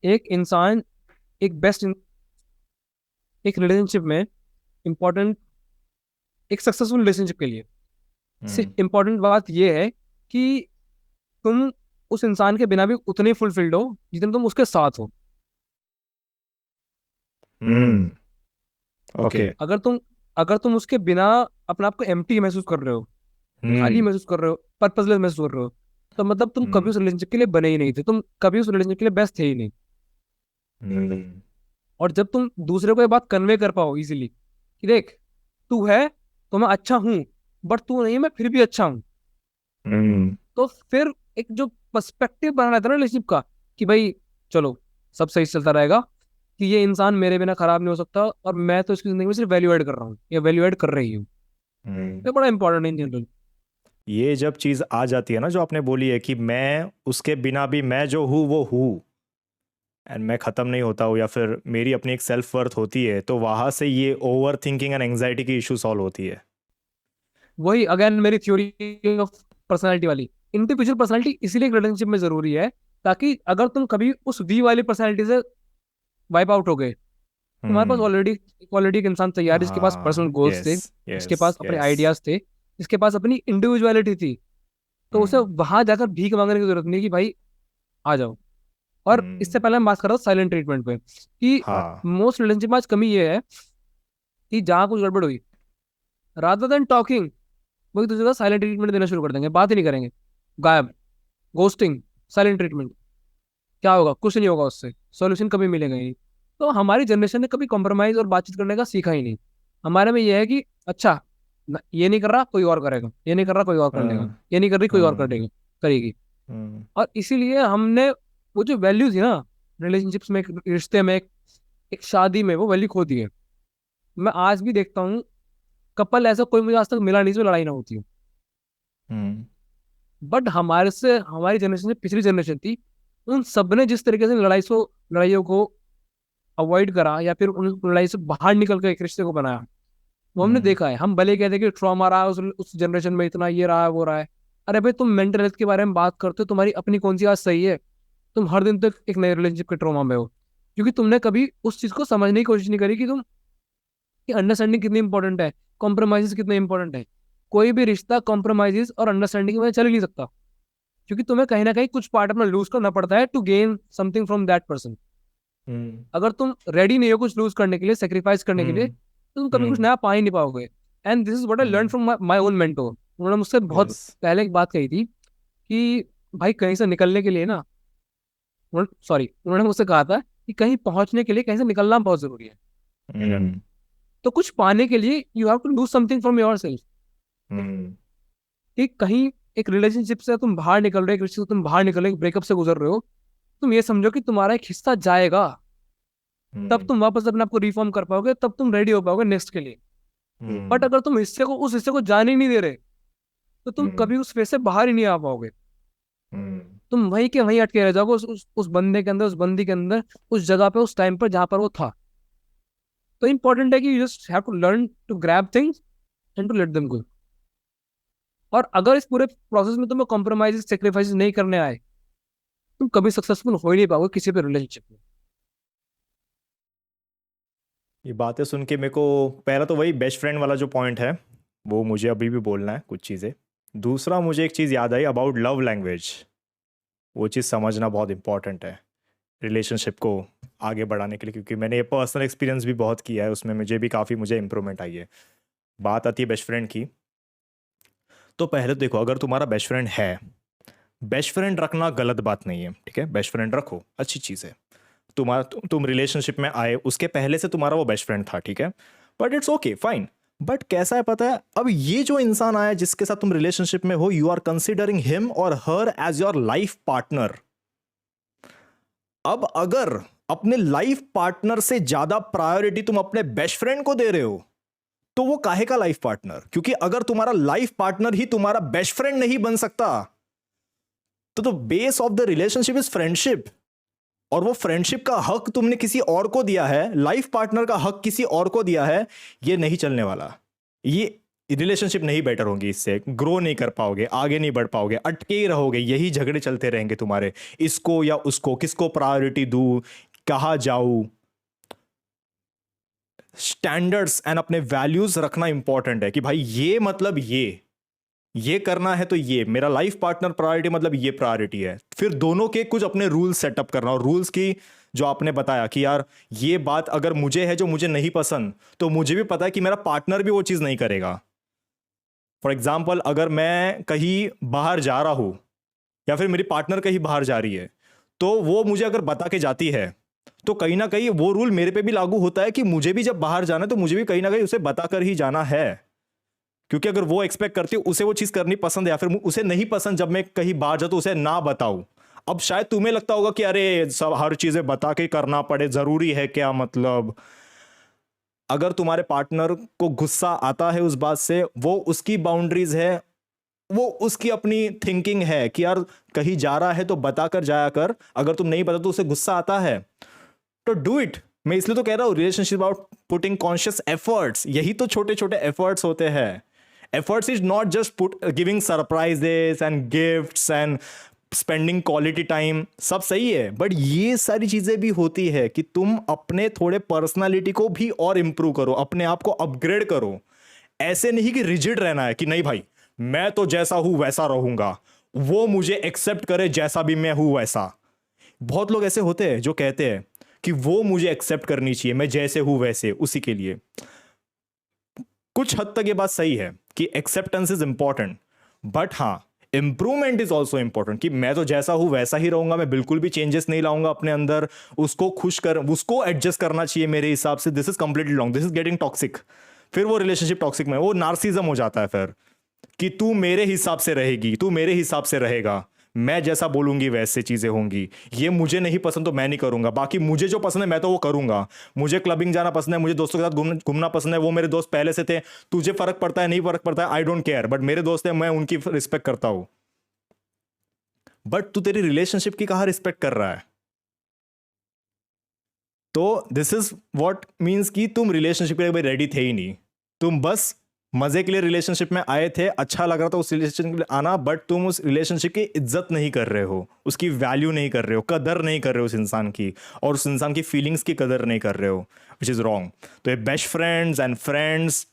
एक इंसान एक बेस्ट एक रिलेशनशिप में इंपॉर्टेंट, एक सक्सेसफुल रिलेशनशिप के लिए सिर्फ इंपॉर्टेंट बात यह है कि तुम उस इंसान के बिना भी उतने फुलफिल्ड हो जितने तुम उसके साथ हो। ओके। अगर तुम उसके बिना अपने आप को एम्प्टी महसूस कर रहे हो, खाली महसूस कर रहे हो, पर्पसलेस महसूस कर रहे हो, तो मतलब तुम कभी उस रिलेशनशिप के लिए बने ही नहीं थे, तुम कभी उस रिलेशनशिप के लिए बेस्ट थे ही नहीं। और जब तुम दूसरे को ये बात कन्वे कर पाओ इजीली कि देख, तू है तो मैं अच्छा हूं, बट तू नहीं है, मैं फिर भी अच्छा हूं, तो फिर एक जो पर्सपेक्टिव बना रहता है ना रिलेशनशिप का, कि भाई चलो सब सही चलता रहेगा, कि ये इंसान मेरे बिना खराब नहीं हो सकता, और मैं तो इसकी जिंदगी में सिर्फ वैल्यू ऐड कर रहा हूँ या वैल्यू ऐड कर रही हूँ। ये बड़ा इंपॉर्टेंट है इन जनरल। ये जब चीज़ आ जाती है ना, जो आपने बोली है कि मैं उसके बिना भी मैं जो हूँ वो हूँ, एंड मैं ख़त्म नहीं होता हूँ, या फिर मेरी अपनी एक सेल्फ वर्थ होती है, तो वहाँ से ये ओवर थिंकिंग एंड एंग्जाइटी की इशू सॉल्व होती है। वही अगेन मेरी थ्योरी ऑफ पर्सनालिटी वाली, इंडिविजुअल पर्सनालिटी इसीलिए एक रिलेशनशिप में जरूरी है, ताकि अगर तुम कभी उस वी वाली पर्सनालिटी से वाइप आउट हो गए, तुम्हारे पास ऑलरेडी एक इंसान तैयार है जिसके पास पर्सनल हाँ, गोल्स थे, यस जिसके यस पास अपने यस। आइडियाज थे, जिसके पास अपनी इंडिविजुअलिटी थी। तो उसे वहां जाकर भीख मांगने की जरूरत नहीं कि भाई आ जाओ। और इससे पहले मैं बात कर रहा हूँ साइलेंट ट्रीटमेंट पे, कि हाँ। मोस्ट रिलेशनशिप में आज कमी ये है कि जहाँ कुछ गड़बड़ हुई, रादर देन टॉकिंग, वो एक दूसरे का साइलेंट ट्रीटमेंट देना शुरू कर देंगे, बात ही नहीं करेंगे, गायब, गोस्टिंग, साइलेंट ट्रीटमेंट। क्या होगा? कुछ नहीं होगा, उससे सॉल्यूशन कभी मिलेगा ही नहीं। तो हमारी जनरेशन ने कभी कॉम्प्रोमाइज और बातचीत करने का सीखा ही नहीं। हमारे में यह है कि अच्छा, ये नहीं कर रहा कोई और करेगा, ये नहीं कर रहा कोई और कर लेगा, ये नहीं कर रही कोई और कर देगा, करेगी। और इसीलिए हमने वो जो वैल्यू थी ना रिलेशनशिप्स में, रिश्ते में, एक शादी में वो वैल्यू खो दी है। मैं आज भी देखता हूँ कपल ऐसा कोई मुझे आज तक मिला नहीं जो लड़ाई ना होती हो। हम्म बट हमारे से हमारी जनरेशन से पिछली जनरेशन थी, उन सब ने जिस तरीके से लड़ाइयों को अवॉइड करा या फिर उन लड़ाई से बाहर निकल कर एक रिश्ते को बनाया, वो हमने हम्म देखा है। हम भले कहते हैं कि ट्रॉमा रहा है उस जनरेशन में, इतना ये रहा है वो रहा है। अरे भाई, तुम मेंटल हेल्थ के बारे में बात करते हो, तुम्हारी अपनी कौन सी आज सही है? तुम हर दिन तक एक नए रिलेशनशिप के ट्रॉमा में हो, क्योंकि तुमने कभी उस चीज को समझने की कोशिश नहीं करी कि अंडरस्टैंडिंग कितनी इंपॉर्टेंट है, कॉम्प्रोमाइजेस कितने इंपॉर्टेंट है। कोई भी रिश्ता कॉम्प्रोमाइजेस और अंडरस्टैंडिंग की वजह चल ही नहीं सकता, क्योंकि तुम्हें कहीं ना कहीं कुछ पार्ट अपना लूज करना पड़ता है to gain something from that person. Hmm अगर तुम रेडी नहीं हो कुछ लूज करने के लिए, सेक्रीफाइस करने के लिए, हम्म तो तुम कभी कुछ हम्म नया पा ही नहीं पाओगे। And this is what I learn hmm from my own mentor. उन्होंने मुझसे बहुत यस पहले एक बात कही थी कि भाई, कहीं से निकलने के लिए ना, उन्होंने मुझसे कहा था कि कहीं पहुंचने के लिए कहीं से निकलना बहुत जरूरी है। हम्म तो कुछ पाने के लिए you have to lose something from your self. Hmm कि कहीं एक रिलेशनशिप से तुम बाहर निकल रहे हो, एक रिश्ते से तुम बाहर निकल रहे हो, एक ब्रेकअप से गुजर रहे हो, तुम ये समझो कि तुम्हारा एक हिस्सा जाएगा। तब हम्म तुम वापस अपने आप को रिफॉर्म कर पाओगे, तब तुम रेडी हो पाओगे नेक्स्ट के लिए। बट हम्म अगर तुम उस हिस्से को जाने ही नहीं दे रहे, तो तुम हम्म कभी उस फेज से बाहर ही नहीं आ पाओगे। हम्म तुम वहीं के वहीं अटके रह जाओगे, उस बंदे के अंदर, उस बंदी के अंदर, उस जगह पे, उस टाइम पर जहां पर वो था। तो इंपॉर्टेंट है कि you just have to learn to grab things and to let them go. और अगर इस पूरे प्रोसेस में तुम्हें कॉम्प्रोमाइज सेक्रीफाइस नहीं करने आए, तुम कभी सक्सेसफुल हो ही नहीं पाओगे किसी भी रिलेशनशिप में। ये बातें सुन के मेरे को पहला तो वही बेस्ट फ्रेंड वाला जो पॉइंट है वो मुझे अभी भी बोलना है कुछ चीज़ें। दूसरा मुझे एक चीज़ याद आई अबाउट लव लैंग्वेज। वो चीज़ समझना बहुत इंपॉर्टेंट है रिलेशनशिप को आगे बढ़ाने के लिए, क्योंकि मैंने ये पर्सनल एक्सपीरियंस भी बहुत किया है, उसमें मुझे इम्प्रूवमेंट आई है। बात आती है बेस्ट फ्रेंड की। तो पहले तो देखो, अगर तुम्हारा बेस्ट फ्रेंड है, बेस्ट फ्रेंड रखना गलत बात नहीं है, ठीक है, बेस्ट फ्रेंड रखो, अच्छी चीज़ है। तुम रिलेशनशिप में आए, उसके पहले से तुम्हारा वो बेस्ट फ्रेंड था, ठीक है, but it's okay fine. But कैसा है पता है, अब ये जो इंसान आया जिसके साथ तुम रिलेशनशिप में हो, यू आर कंसिडरिंग हिम और हर एज योर लाइफ पार्टनर। अब अगर अपने लाइफ पार्टनर से ज्यादा प्रायोरिटी तुम अपने बेस्ट फ्रेंड को दे रहे हो, तो वो काहे का लाइफ पार्टनर? क्योंकि अगर तुम्हारा लाइफ पार्टनर ही तुम्हारा बेस्ट फ्रेंड नहीं बन सकता, तो base of the relationship is friendship. और वो फ्रेंडशिप का हक तुमने किसी और को दिया है, लाइफ पार्टनर का हक किसी और को दिया है, ये नहीं चलने वाला। ये रिलेशनशिप नहीं बेटर होगी, इससे ग्रो नहीं कर पाओगे, आगे नहीं बढ़ पाओगे, अटके ही रहोगे, यही झगड़े चलते रहेंगे तुम्हारे, इसको या उसको, किसको प्रायोरिटी दूं, कहाँ जाऊं। स्टैंडर्ड्स एंड अपने वैल्यूज रखना इंपॉर्टेंट है कि भाई ये मतलब ये करना है, तो ये मेरा लाइफ पार्टनर प्रायोरिटी मतलब ये प्रायोरिटी है। फिर दोनों के कुछ अपने रूल्स सेटअप करना, और रूल्स की जो आपने बताया कि यार ये बात अगर मुझे है जो मुझे नहीं पसंद, तो मुझे भी पता है कि मेरा पार्टनर भी वो चीज़ नहीं करेगा। फॉर एग्जाम्पल, अगर मैं कहीं बाहर जा रहा हूँ या फिर मेरी पार्टनर कहीं बाहर जा रही है, तो वो मुझे अगर बता के जाती है, तो कहीं ना कहीं वो रूल मेरे पे भी लागू होता है कि मुझे भी जब बाहर जाना है तो मुझे भी कहीं ना कहीं उसे बताकर ही जाना है। क्योंकि अगर वो एक्सपेक्ट करती है, उसे वो चीज़ करनी पसंद है, या फिर उसे नहीं पसंद जब मैं कहीं बाहर जाऊँ तो उसे ना बताऊँ। अब शायद तुम्हें लगता होगा कि अरे सब हर चीज़ें बता के करना पड़े, ज़रूरी है क्या? मतलब अगर तुम्हारे पार्टनर को गुस्सा आता है उस बात से, वो उसकी बाउंड्रीज है, वो उसकी अपनी थिंकिंग है कि यार कहीं जा रहा है तो बता कर जाया कर, अगर तुम नहीं बता तो उसे गुस्सा आता है, तो डू इट। मैं इसलिए तो कह रहा हूँ relationship about putting conscious efforts. यही तो छोटे छोटे एफर्ट्स होते हैं। Efforts is not just put giving surprises and gifts and spending quality time, सब सही है, बट ये सारी चीजें भी होती है कि तुम अपने थोड़े पर्सनालिटी को भी और इंप्रूव करो, अपने आप को अपग्रेड करो। ऐसे नहीं कि रिजिड रहना है कि नहीं भाई मैं तो जैसा हूं वैसा रहूंगा, वो मुझे एक्सेप्ट करे जैसा भी मैं हूं वैसा। बहुत लोग ऐसे होते हैं जो कहते हैं कि वो मुझे एक्सेप्ट करनी चाहिए, मैं जैसे हूं वैसे, उसी के लिए। कुछ हद तक ये बात सही है कि एक्सेप्टेंस इज इंपॉर्टेंट, बट हाँ इंप्रूवमेंट इज ऑल्सो इंपॉर्टेंट। कि मैं तो जैसा हूं वैसा ही रहूंगा, मैं बिल्कुल भी चेंजेस नहीं लाऊंगा अपने अंदर, उसको एडजस्ट करना चाहिए मेरे हिसाब से। This is completely wrong, this is getting toxic. फिर वो रिलेशनशिप टॉक्सिक में वो नार्सिज्म हो जाता है फिर, कि तू मेरे हिसाब से रहेगी, तू मेरे हिसाब से रहेगा, मैं जैसा बोलूंगी वैसे चीज़ें होंगी, ये मुझे नहीं पसंद तो मैं नहीं करूंगा, बाकी मुझे जो पसंद है मैं तो वो करूंगा। मुझे क्लबिंग जाना पसंद है, मुझे दोस्तों के साथ घूमना पसंद है, वो मेरे दोस्त पहले से थे, तुझे फर्क पड़ता है नहीं फर्क पड़ता है, आई डोंट केयर, बट मेरे दोस्त हैं, मैं उनकी रिस्पेक्ट करता हूँ। बट तू तेरी रिलेशनशिप की कहाँ रिस्पेक्ट कर रहा है? तो दिस इज व्हाट मीन्स कि तुम रिलेशनशिप के लिए रेडी थे ही नहीं, तुम बस मजे के लिए रिलेशनशिप में आए थे, अच्छा लग रहा था उस रिलेशनशिप के लिए आना, बट तुम उस रिलेशनशिप की इज्जत नहीं कर रहे हो, उसकी वैल्यू नहीं कर रहे हो, कदर नहीं कर रहे हो उस इंसान की, और उस इंसान की फीलिंग्स की कदर नहीं कर रहे हो, विच इज़ रॉन्ग। तो ये बेस्ट फ्रेंड्स एंड फ्रेंड्स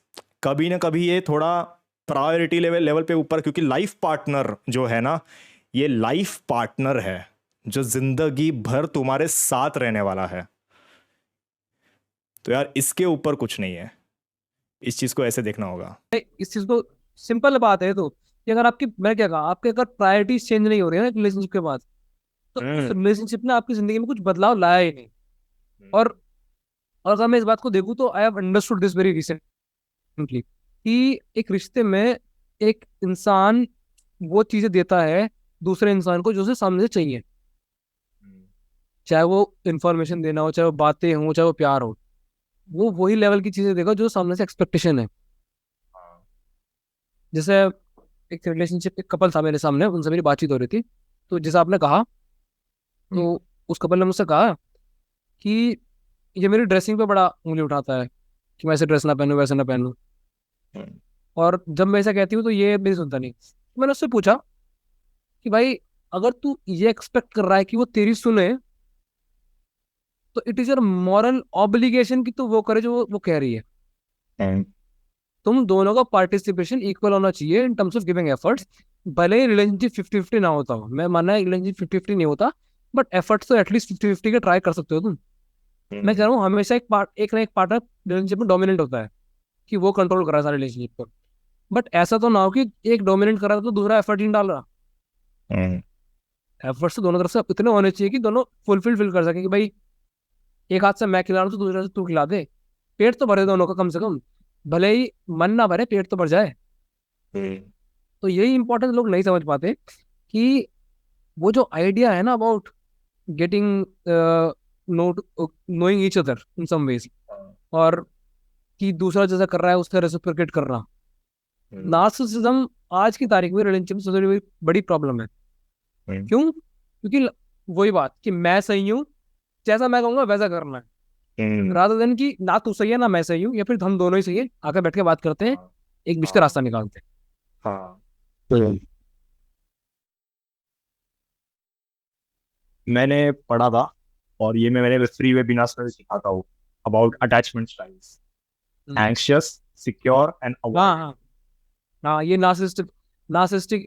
कभी ना कभी ये थोड़ा प्रायोरिटी लेवल पे ऊपर, क्योंकि लाइफ पार्टनर जो है ना, ये लाइफ पार्टनर है जो जिंदगी भर तुम्हारे साथ रहने वाला है। तो यार इसके ऊपर कुछ नहीं है, इस चीज को ऐसे देखना होगा। इस चीज को सिंपल बात है तो कि अगर आपकी, मैं क्या कहा, आपके अगर प्रायोरिटीज चेंज नहीं हो रही है ना रिलेशनशिप के बाद, तो उस हम्म। रिलेशनशिप ने आपकी जिंदगी में कुछ बदलाव लाया ही नहीं। और अगर मैं इस बात को देखूँ तो I have understood this very recently कि एक रिश्ते में एक इंसान वो चीजें देता है दूसरे इंसान को जो उसे सामने से चाहिए, चाहे वो इंफॉर्मेशन देना हो, चाहे वो बातें हो, चाहे वो प्यार हो, वो वही लेवल की चीजें देगा जो सामने से एक्सपेक्टेशन है। जैसे एक रिलेशनशिप, एक कपल था मेरे सामने, उनसे मेरी बातचीत हो रही थी, तो जैसा आपने कहा, तो उस कपल ने मुझसे कहा कि ये मेरी ड्रेसिंग पे बड़ा उंगली उठाता है कि मैं ऐसे ड्रेस ना पहनूं, वैसे ना पहनूं, और जब मैं ऐसा कहती हूँ तो ये मेरी सुनता नहीं। मैंने उससे पूछा कि भाई, अगर तू ये एक्सपेक्ट कर रहा है कि वो तेरी सुने, तो it is your moral obligation कि तू वो करे जो वो कह रही है। तुम दोनों का पार्टिसिपेशन इक्वल होना चाहिए in terms of giving efforts. भले ही रिलेशनशिप 50-50 ना होता हो, मैं मानना है रिलेशनशिप 50-50 नहीं होता, बट एफर्ट्स तो एटलीस्ट 50-50 के ट्राई कर सकते हो तुम। मैं कह रहा हूँ हमेशा एक ना एक पार्टनर रिलेशनशिप में डोमिनेंट होता है कि वो कंट्रोल कर रहा है सारे रिलेशनशिप को, बट ऐसा तो ना हो कि एक डोमिनेट कर रहा है तो दूसरा एफर्ट ही नहीं डाल रहा। एफर्ट्स तो दोनों तरफ से इतने होने चाहिए कि दोनों फुलफिल कर सके कि भाई एक हाथ से मैं खिला रहा हूँ तो दूसरे से तू खिला दे, पेट तो भरे दोनों का कम से कम, भले ही मन ना भरे पेट तो भर जाए। तो यही इंपॉर्टेंस लोग नहीं समझ पाते कि वो जो आइडिया है ना about getting not knowing each other in some ways, और कि दूसरा जैसा कर रहा है उसका रेसिप्रोकेट करना, नार्सिसिज्म आज की तारीख में रिलेशनशिप में सबसे बड़ी प्रॉब्लम है। क्यों? क्योंकि वही बात कि मैं सही हूँ, जैसा मैं कहूंगा वैसा करना है, रादर देन कि ना तू सही है ना मैं सही हूँ, या फिर हम दोनों ही सही है, आकर बैठ के बात करते हैं, एक बीच का रास्ता निकालते हाँ, मैंने पढ़ा था, और ये मैंने फ्री वेबिनार्स में भी सिखाता हूँ, अबाउट अटैचमेंट स्टाइल्स, हैं। एंग्शियस, सिक्योर एंड हाँ अवॉइड। हाँ हाँ, ये नार्सिसिस्टिक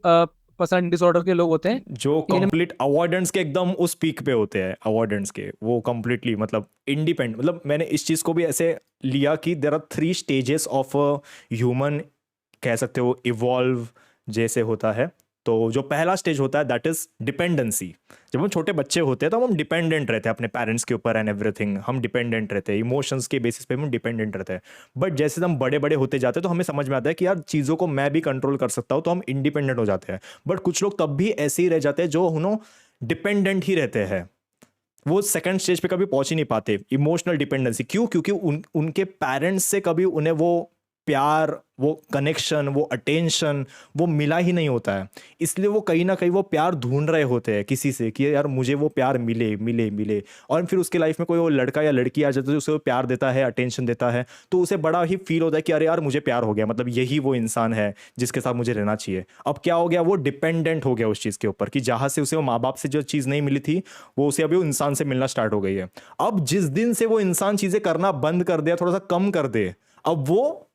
पर्सनालिटी डिसऑर्डर के लोग होते हैं। जो इनमें कंप्लीट अवॉइडेंस के एकदम उस पीक पे होते हैं, अवॉइडेंस के वो कंप्लीटली मतलब इंडिपेंडेंट, मतलब मैंने इस चीज़ को भी ऐसे लिया कि there are 3 stages of human, कह सकते हो इवॉल्व जैसे होता है। तो जो पहला स्टेज होता है दैट इज डिपेंडेंसी। जब हम छोटे बच्चे होते हैं तो हम डिपेंडेंट रहते हैं अपने पेरेंट्स के ऊपर एंड एवरीथिंग, हम डिपेंडेंट रहते हैं, इमोशंस के बेसिस पे हम डिपेंडेंट रहते हैं। बट जैसे हम बड़े बड़े होते जाते हैं तो हमें समझ में आता है कि यार चीज़ों को मैं भी कंट्रोल कर सकता हूँ, तो हम इंडिपेंडेंट हो जाते हैं। बट कुछ लोग तब भी ऐसे ही रह जाते हैं जो डिपेंडेंट ही रहते हैं, वो सेकंड स्टेज पे कभी पहुंच ही नहीं पाते, इमोशनल डिपेंडेंसी। क्यों? क्योंकि उनके पेरेंट्स से कभी उन्हें वो प्यार, वो कनेक्शन, वो अटेंशन वो मिला ही नहीं होता है। इसलिए वो कहीं ना कहीं वो प्यार ढूंढ रहे होते हैं किसी से कि यार मुझे वो प्यार मिले मिले मिले। और फिर उसके लाइफ में कोई वो लड़का या लड़की आ जाता है जो उसे वो प्यार देता है, अटेंशन देता है, तो उसे बड़ा ही फील होता है कि अरे यार मुझे प्यार हो गया, मतलब यही वो इंसान है जिसके साथ मुझे रहना चाहिए। अब क्या हो गया, वो डिपेंडेंट हो गया उस चीज़ के ऊपर कि जहाँ से उसे वो माँ बाप से जो चीज़ नहीं मिली थी वो उसे अभी वो इंसान से मिलना स्टार्ट हो गई है। अब जिस दिन से वो इंसान चीज़ें करना बंद कर दे, थोड़ा सा कम कर दे, अब वो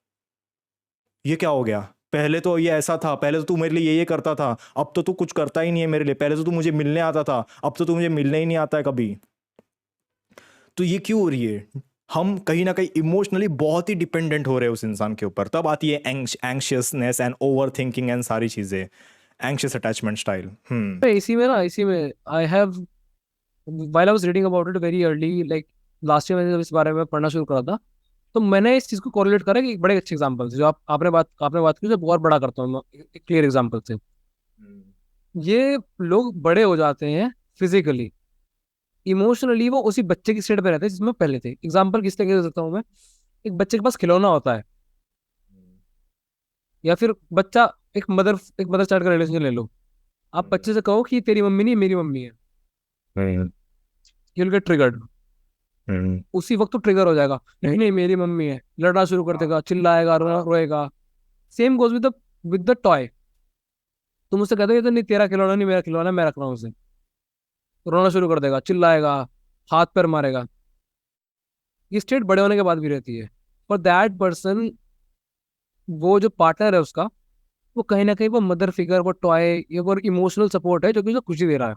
ये क्या हो गया, पहले तो ये ऐसा था, पहले तो तू मेरे लिए ये करता था, अब तो तू कुछ करता ही नहीं है मेरे लिए, पहले तो तू मुझे मिलने आता था, अब तो तू मुझे मिलने ही नहीं आता है कभी। तो ये क्यों हो रही है? हम कहीं ना कहीं इमोशनली बहुत ही डिपेंडेंट हो रहे हैं उस इंसान के ऊपर। तब आती है एंग्शियसनेस एंड ओवर थिंकिंग एंड सारी चीजें, एंग्शियस अटैचमेंट स्टाइल। इसी में I have, while I was reading about it very early, like last year मैंने जब इस बारे में पढ़ना शुरू करा था, तो मैंने इस चीज को कोरिलेट करा कि एक बड़े अच्छे एग्जांपल से जो आपने बात की, जो बहुत बड़ा करता हूँ मैं, एक क्लियर एग्जांपल से। ये लोग बड़े हो जाते हैं फिजिकली, इमोशनली वो उसी बच्चे की स्टेट पे रहते हैं जिसमें पहले थे। एग्जाम्पल किस तरीके से दे सकता हूँ मैं? एक बच्चे के पास खिलौना होता है, या फिर बच्चा एक मदर चाइल्ड का रिलेशन ले लो। आप बच्चे से कहो कि तेरी मम्मी नहीं मेरी मम्मी है, यू विल गेट ट्रिगर्ड। उसी वक्त तो ट्रिगर हो जाएगा, नहीं नहीं मेरी मम्मी है, लड़ना शुरू कर देगा, चिल्लाएगा, रोएगा। Same goes with the toy. तुम उससे कहते हो ये तो नहीं तेरा खिलौना, नहीं मेरा खिलौना, मैं रख रहा हूँ उसे, रोना शुरू कर देगा, चिल्लाएगा, हाथ पैर मारेगा। ये स्टेट बड़े होने के बाद भी रहती है। फॉर दैट पर्सन, वो जो पार्टनर है उसका, वो कहीं ना कहीं वो मदर फिगर, वो टॉय, ये वो इमोशनल सपोर्ट है जो कि उसे खुशी दे रहा है।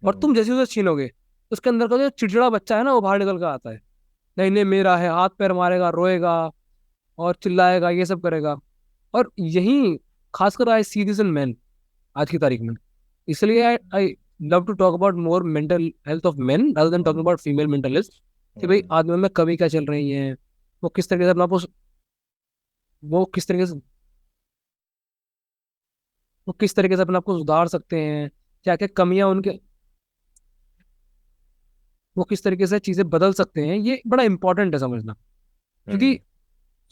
और तुम जैसे उसे छीनोगे, उसके अंदर का जो चिड़चिड़ा बच्चा है ना, वो बाहर निकल कर आता है, नहीं नहीं मेरा है, हाथ पैर मारेगा, रोएगा और चिल्लाएगा, ये सब करेगा। और यही खासकर आई सी दिस इन मैन आज की तारीख में। इसलिए I love to talk about more mental health of men rather than talking about female mental health. कि भाई आदमी में कमी क्या चल रही है, वो किस तरीके से अपना वो किस तरीके से वो किस तरीके से अपने आप को सुधार सकते हैं, क्या क्या कमियां उनके, वो किस तरीके से चीजें बदल सकते हैं। ये बड़ा इंपॉर्टेंट है समझना। क्योंकि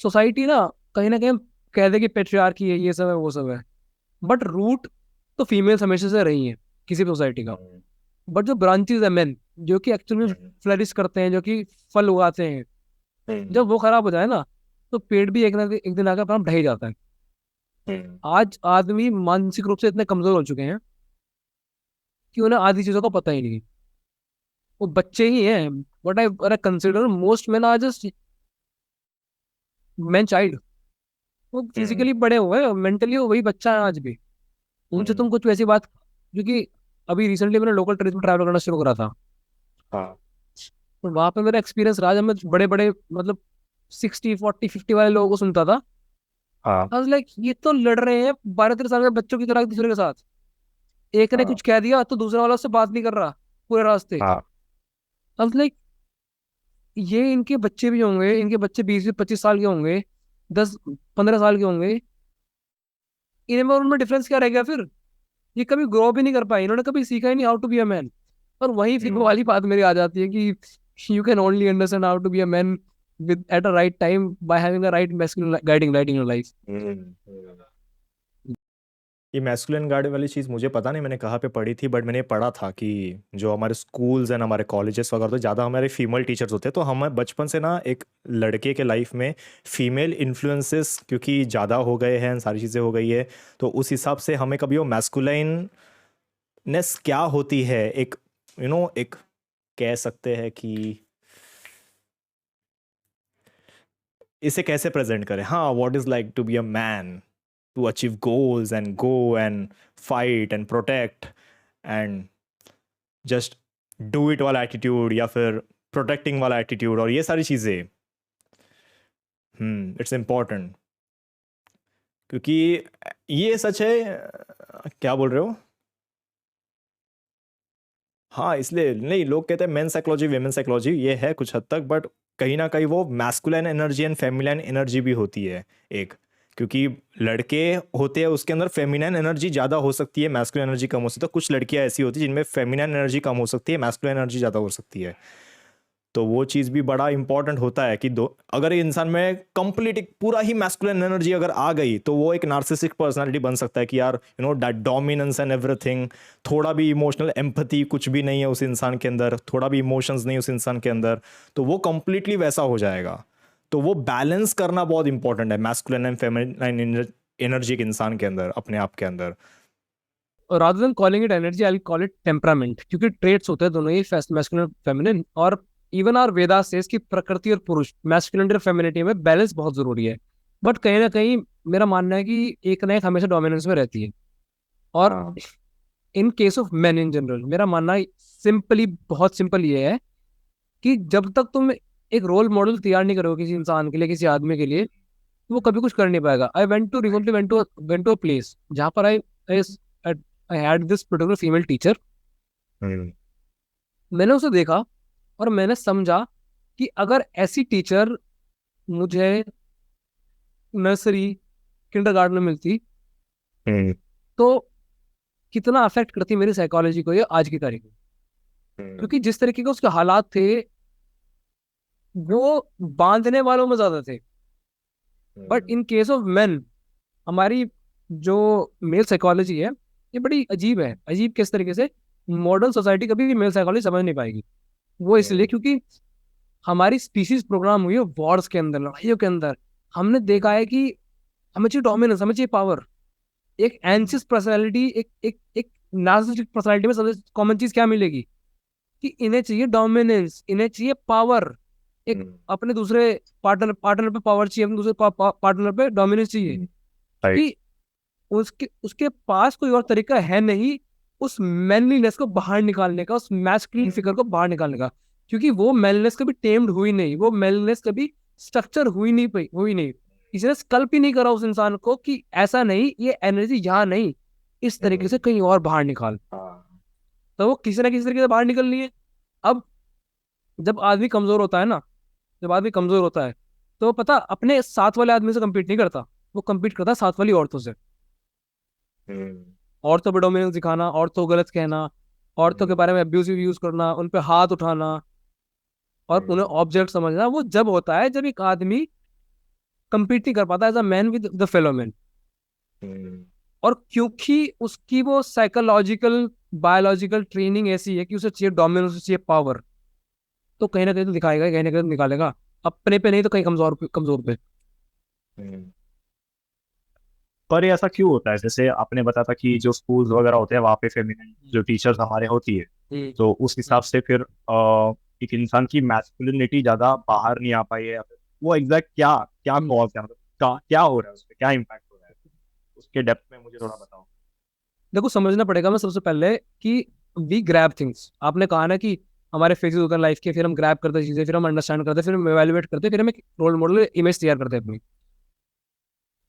सोसाइटी ना कहीं कह दे कि पेट्रियार्की है, ये सब है, वो सब है, बट रूट तो फीमेल्स हमेशा से रही हैं किसी भी सोसाइटी का। बट जो ब्रांचेस है मेन, जो कि एक्चुअली में फ्लरिश करते हैं, जो कि फल उगाते हैं, जब वो खराब हो जाए ना, तो पेड़ भी एक दिन आकर अपना ढह ही जाता है। आज आदमी मानसिक रूप से इतने कमजोर हो चुके हैं कि उन्हें आधी चीजों का पता ही नहीं। वो बच्चे ही हैं। What I consider most men are just man child. वो फिजिकली बड़े हुए हैं, मेंटली वो वही बच्चा है आज भी। उनसे तुम कुछ वैसी बात, क्योंकि अभी रिसेंटली मैंने लोकल ट्रेन में ट्रैवल करना शुरू करा था, तो वहां पे मेरा एक्सपीरियंस रहा, जब मैं बड़े बड़े मतलब 60 40 50 वाले लोगों को सुनता था, आई वाज लाइक ये तो लड़ रहे हैं 12 13 साल के बच्चों की तरह एक दूसरे के साथ। एक ने कुछ कह दिया तो दूसरा वाला उससे बात नहीं कर रहा पूरे रास्ते। आई वाज लाइक ये इनके बच्चे भी होंगे, इनके बच्चे 20 25 साल के होंगे, 10 15 साल के होंगे, इनमें और उनमें डिफरेंस क्या रह गया फिर? ये कभी ग्रो भी नहीं कर पाए, इन्होंने कभी सीखा ही नहीं how to be a man. और वही फिर वो वाली बात मेरी आ जाती है कि you can only understand how to be a man with at a right time by having a right masculine guiding light in your life. ये मैस्कुलिन गार्ड वाली चीज़ मुझे पता नहीं मैंने कहाँ पे पढ़ी थी, बट मैंने पढ़ा था कि जो हमारे स्कूल्स एंड हमारे कॉलेजेस वगैरह तो ज़्यादा हमारे फीमेल टीचर्स होते हैं, तो हमें बचपन से ना एक लड़के के लाइफ में फीमेल इन्फ्लुएंसेस क्योंकि ज़्यादा हो गए हैं, सारी चीज़ें हो गई है, तो उस हिसाब से हमें कभी वो मैस्कुलाइननेस क्या होती है, एक एक कह सकते हैं कि इसे कैसे प्रेजेंट करें, हाँ, what is like to be a man, to achieve goals and go and fight and protect and just do it वाला एटीट्यूड या फिर प्रोटेक्टिंग वाला एटीट्यूड और ये सारी चीज़ें, इट्स इम्पॉर्टेंट। क्योंकि ये सच है, क्या बोल रहे हो? हाँ, इसलिए नहीं, लोग कहते हैं मेन साइकोलॉजी वेमेन साइकोलॉजी, ये है कुछ हद तक, बट कहीं ना कहीं वो masculine energy and feminine energy भी होती है एक। क्योंकि लड़के होते हैं उसके अंदर फेमिनिन एनर्जी ज़्यादा हो सकती है, मैस्कुलिन एनर्जी कम हो सकती है, तो कुछ लड़कियां ऐसी होती है जिनमें फेमिनिन एनर्जी कम हो सकती है, मैस्कुलिन एनर्जी ज़्यादा हो सकती है। तो वो चीज़ भी बड़ा इंपॉर्टेंट होता है कि अगर इंसान में कंप्लीट एक पूरा ही मैस्कुलिन एनर्जी अगर आ गई तो वो एक नार्सिसिक पर्सनालिटी बन सकता है कि यार दैट डोमिनेंस एंड एवरीथिंग, थोड़ा भी इमोशनल एम्पैथी कुछ भी नहीं है उस इंसान के अंदर, थोड़ा भी इमोशंस नहीं उस इंसान के अंदर, तो वो कंप्लीटली वैसा हो जाएगा। तो वो बैलेंस करना बहुत इंपॉर्टेंट है मैस्कुलिन एंड फेमिनिन एनर्जी के इंसान के अंदर, अपने आप के अंदर। rather than calling it energy, I'll call it temperament, क्योंकि ट्रेट्स होते हैं दोनों ही, मैस्कुलिन फेमिनिन। और इवन आर वेदा सेज कि प्रकृति और पुरुष, मैस्कुलिनिटी और फेमिनिटी में बैलेंस बहुत जरूरी है। बट कहीं ना कहीं मेरा मानना है कि एक ना एक हमेशा डोमिनेंस में रहती है। और in case of man in general मेरा मानना सिंपली, बहुत सिंपल ये है कि जब तक तुम एक रोल मॉडल तैयार नहीं करोगे किसी इंसान के लिए, किसी आदमी के लिए, वो कभी कुछ कर नहीं पाएगा। I went to a place जहाँ पर I had this particular female teacher. मैंने उसे देखा और मैंने समझा कि अगर ऐसी टीचर मुझे नर्सरी किंडरगार्टन में मिलती, तो कितना अफेक्ट करती है मेरी साइकोलॉजी को ये आज की तारीख में, क्योंकि जिस तरीके के उसके हालात थे वो बांधने वालों में ज्यादा थे। But in case of main, हमारी जो मेल साइकोलॉजी है ये बड़ी अजीब है। अजीब किस तरीके से? मॉडर्न सोसाइटी कभी भी मेल साइकोलॉजी समझ नहीं पाएगी। वो इसलिए क्योंकि हमारी स्पीशीज प्रोग्राम हुई है वॉर्स के अंदर, लड़ाइयों के अंदर। हमने देखा है कि हमें चाहिए डोमिनेंस, हमें चाहिए पावर। एक एंशियस पर्सनालिटी, एक नार्सिसिस्टिक पर्सनालिटी में सबसे कॉमन चीज क्या मिलेगी कि इन्हें चाहिए डोमिनेंस, इन्हें चाहिए पावर। एक अपने दूसरे पार्टनर पे पावर चाहिए, अपने दूसरे पार्टनर पे डोमिनेंस चाहिए। कि उसके उसके पास कोई और तरीका है नहीं उस मैनलीनेस को बाहर निकालने का, उस मैस्कुलिन फिगर को बाहर निकालने का, क्योंकि वो मैनलीनेस कभी टेम्ड हुई नहीं, वो मैनलीनेस कभी स्ट्रक्चर हुई नहीं। इसने स्कल्प ही नहीं करा उस इंसान को कि ऐसा नहीं, ये एनर्जी यहाँ नहीं, इस तरीके से कहीं और बाहर निकाल। तो वो किसी ना किसी तरीके से बाहर निकलनी है। अब जब आदमी कमजोर होता है ना, जब आदमी कमजोर होता है तो पता अपने साथ वाले आदमी से कम्पीट नहीं करता, वो कम्पीट करता है साथ वाली औरतों से। औरतों पे डोमिनेंस दिखाना, औरतों को गलत कहना, औरतों के बारे में अब्यूसिव यूज करना, उन पे हाथ उठाना और उन्हें ऑब्जेक्ट समझना, वो जब होता है जब एक आदमी कम्पीट नहीं कर पाता as a man with the fellow man. और क्योंकि उसकी वो साइकोलॉजिकल बायोलॉजिकल ट्रेनिंग ऐसी है कि उसे चाहिए डोमिनेंस, उसे चाहिए पावर, तो कहीं ना कहीं तो दिखाएगा, कहीं ना कहीं तो निकालेगा, अपने पे नहीं तो कहीं कमजोर पे। पर ये ऐसा क्यों होता है? जैसे आपने बताया था कि जो स्कूल्स वगैरह होते हैं वहाँ पे फेमिनिन जो टीचर्स हमारे होती है, तो उस हिसाब से फिर एक इंसान की मैस्कुलिनिटी ज्यादा बाहर नहीं आ पाई है, या फिर वो एग्जैक्ट क्या क्या कॉज है, मतलब क्या हो रहा है, उस पर क्या इम्पैक्ट हो रहा है, उसके डेप्थ में मुझे थोड़ा बताओ। देखो समझना पड़ेगा मैं सबसे पहले कि वी ग्रैब थिंग्स। आपने कहा ना कि हमारे फेजेस होते हैं लाइफ के, फिर हम ग्रैब करते हैं चीजें, फिर हम अंडरस्टैंड करते हैं, फिर हम एवेल्युएट करते हैं, फिर हम एक रोल मॉडल इमेज तैयार करते हैं अपनी।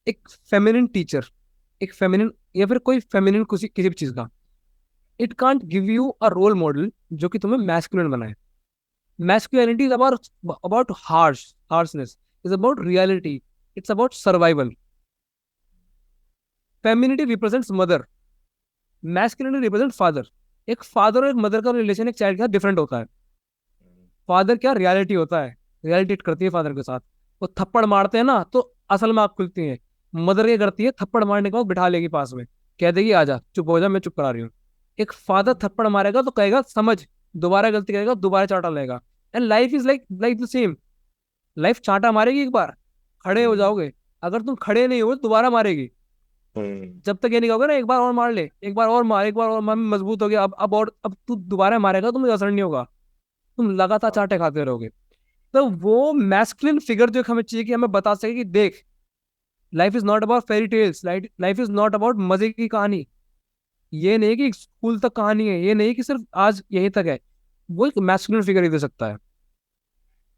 एक फेमिनिन टीचर, एक फेमिनिन या फिर कोई फेमिनिन किसी भी चीज का, it can't give you a role model जो कि तुम्हें मैस्कुलिन बनाए। Masculinity is about harshness, is about reality, it's about survival. Femininity represents mother, masculinity represent father. एक फादर और एक मदर का रिलेशन एक चाइल्ड के साथ डिफरेंट होता है। फादर क्या रियलिटी होता है, रियलिटी करती है फादर के साथ। वो थप्पड़ मारते हैं ना तो असल में आँख खुलती है। मदर क्या करती है, थप्पड़ मारने के बाद बिठा लेगी पास में, कह देगी आजा चुप हो जा, मैं चुप करा रही हूँ। एक फादर थप्पड़ मारेगा तो कहेगा समझ, दोबारा गलती करेगा दोबारा चांटा लेगा। And life is like the same. लाइफ चांटा मारेगी, एक बार खड़े हो जाओगे, अगर तुम खड़े नहीं हो तो दोबारा मारेगी। जब तक ये नहीं कहोगे ना एक बार और मार ले, एक बार और मार, एक बार और मार, मजबूत हो गया अब तू दोबारा मारेगा तो मुझे असर नहीं होगा, तुम लगातार चांटे खाते रहोगे। तो वो मैस्कुलिन फिगर जो हमें चाहिए कि हमें बता सके कि देख, life is not about fairy tales, life is not about मजे की कहानी। ये नहीं कि स्कूल तक कहानी है, ये नहीं कि सिर्फ आज यहीं तक है। वो एक मैस्कुलिन फिगर ही दे सकता है।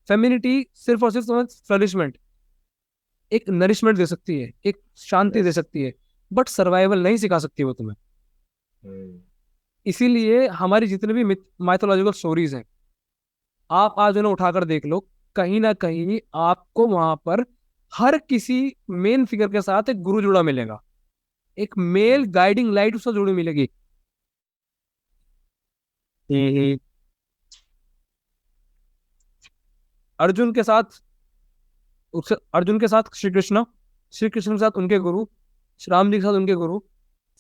फेमिनिटी सिर्फ और सिर्फ तुम्हें फ्लरिशमेंट, एक नरिशमेंट दे सकती है, एक शांति दे सकती है, बट सर्वाइवल नहीं सिखा सकती वो तुम्हें। इसीलिए हमारी जितने भी माइथोलॉजिकल स्टोरीज हैं, आप आज उन्हें उठाकर देख लो, कहीं ना कहीं आपको वहां पर हर किसी मेन फिगर के साथ एक गुरु जुड़ा मिलेगा, एक मेल गाइडिंग लाइट उससे जुड़ी मिलेगी। अर्जुन के साथ अर्जुन के साथ श्री कृष्ण, श्री कृष्ण के साथ उनके गुरु, राम जी के साथ उनके गुरु,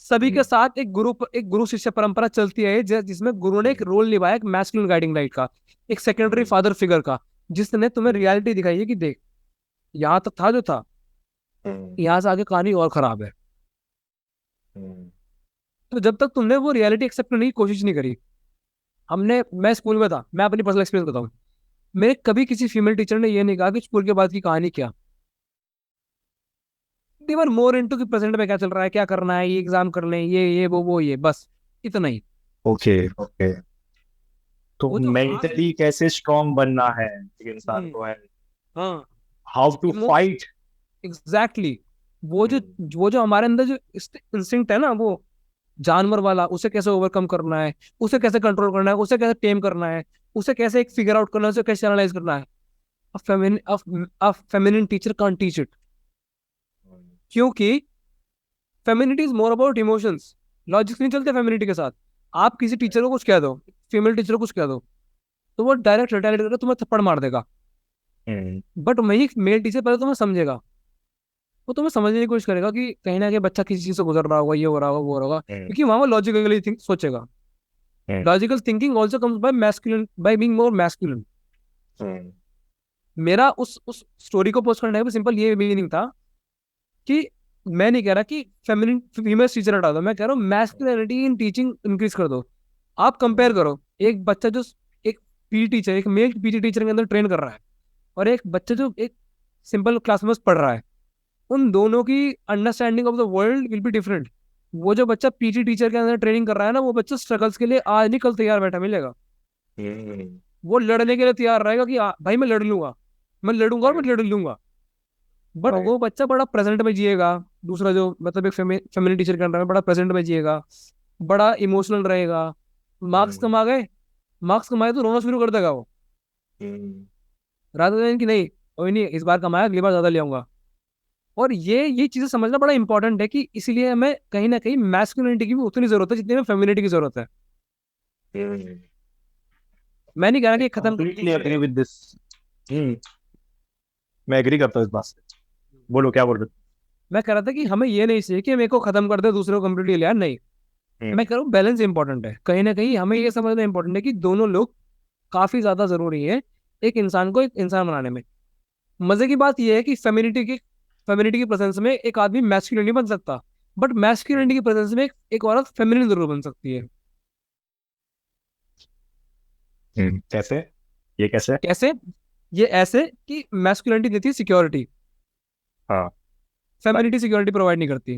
सभी के साथ एक गुरु शिष्य परंपरा चलती है जिसमें गुरु ने एक रोल निभाया, एक मैस्कुलिन गाइडिंग लाइट का, एक सेकेंडरी फादर फिगर का, जिसने तुम्हें रियलिटी दिखाई है कि देख यहाँ तक था जो था, यहाँ से आगे कहानी और खराब है। तो जब तक तुमने वो रियलिटी एक्सेप्ट करने की कोशिश नहीं करी, मैं स्कूल में था, मैं अपनी पर्सनल एक्सपीरियंस बताऊं, मेरे कभी किसी फीमेल टीचर ने ये नहीं कहा कि स्कूल के बाद की कहानी क्या। दे वर मोर इनटू कि प्रेजेंट में क्या चल रहा है, क्या करना है, ये एग्जाम कर लें, ये वो ये बस इतना ही। Okay okay. तो वो जो मेंटली कैसे स्ट्रांग बनना है एक इंसान को, है हाँ हाउ टू फाइट। एग्जैक्टली वो जो हमारे अंदर जो इंस्टिंक्ट है ना, वो जानवर वाला, उसे कैसे ओवरकम करना है, उसे कैसे कंट्रोल करना है, उसे कैसे टेम करना है, उसे कैसे एक फिगर आउट करना है, उसे कैसे एनालाइज करना है, a feminine teacher can't teach it, क्योंकि femininity is more about emotions. Logic नहीं चलते फेमिनिटी के साथ। आप किसी टीचर को कुछ कह दो, फीमेल टीचर को कुछ कह दो, तो वो डायरेक्ट रिटायरेट करके तुम्हें थप्पड़ मार देगा। बट वही मेल टीचर पहले तुम्हें समझेगा, वो तुम्हें समझने की कोशिश करेगा कि कहीं ना कहीं बच्चा किसी चीज से गुजर रहा होगा, ये हो रहा होगा, वो हो रहा होगा, क्योंकि वहां वो लॉजिकली थिंक सोचेगा। Logical thinking also comes by masculine, by being more masculine. मेरा उस स्टोरी को पोस्ट करने का सिंपल ये मीनिंग था कि मैं नहीं कह रहा कि फेमिनिन फीमेल टीचर हटा दो, मैं कह रहा हूँ मैस्कुलिनिटी इन टीचिंग इंक्रीज कर दो। आप कंपेयर करो एक बच्चा जो एक पीटी टीचर, एक मेल पीटी टीचर के अंदर ट्रेन कर रहा है, और एक बच्चा जो एक सिंपल क्लास में पढ़ रहा है, उन दोनों की understanding of the world will be different. वो जो बच्चा पीटी टीचर के अंदर ट्रेनिंग कर रहा है ना, वो बच्चा स्ट्रगल्स के लिए आज नहीं कल तैयार बैठा मिलेगा। वो लड़ने के लिए तैयार रहेगा कि भाई मैं लड़ लूंगा, मैं लड़ूंगा और मैं लड़ लूंगा। बट वो बच्चा बड़ा प्रेजेंट में जिएगा, दूसरा जो मतलब एक फैमिली टीचर कर रहा है बड़ा प्रेजेंट में जिएगा, बड़ा इमोशनल रहेगा। मार्क्स कमा गए, मार्क्स कमाए तो रोना शुरू कर देगा वो, रात दिन की नहीं कोई नहीं इस बार कमाया अगली बार ज्यादा ले आऊंगा। और ये चीजें समझना बड़ा इंपॉर्टेंट है कि इसीलिए हमें कहीं ना कहीं मैस्कुलिनिटी की भी उतनी जरूरत है जितनी में फेमिनिटी की जरूरत है। मैं नहीं कह रहा कि खत्म। Completely agree with this. मैं एग्री करता हूँ इस बात से। बोलो क्या बोल रहे मैं कह रहा था कि हमें ये नहीं चाहिए कि मेरे को खत्म कर दे दूसरे को कंप्लीटली ले, नहीं। हो? मैं कह रहा हूँ बैलेंस इंपॉर्टेंट है, कहीं ना कहीं हमें ये समझना इंपॉर्टेंट है कि दोनों लोग काफी ज्यादा जरूरी है एक इंसान को एक इंसान बनाने में। मजे की बात यह है कि फेमिनिटी की प्रेजेंस में एक आदमी मैस्कुलिन नहीं बन सकता, बट मैस्कुलिनिटी की प्रेजेंस में एक औरत फेमिनिन जरूर बन सकती है। कैसे? ये कैसे? कैसे? ये ऐसे कि मैस्कुलिनिटी देती है सिक्योरिटी, हाँ, फेमिनिटी सिक्योरिटी प्रोवाइड नहीं करती।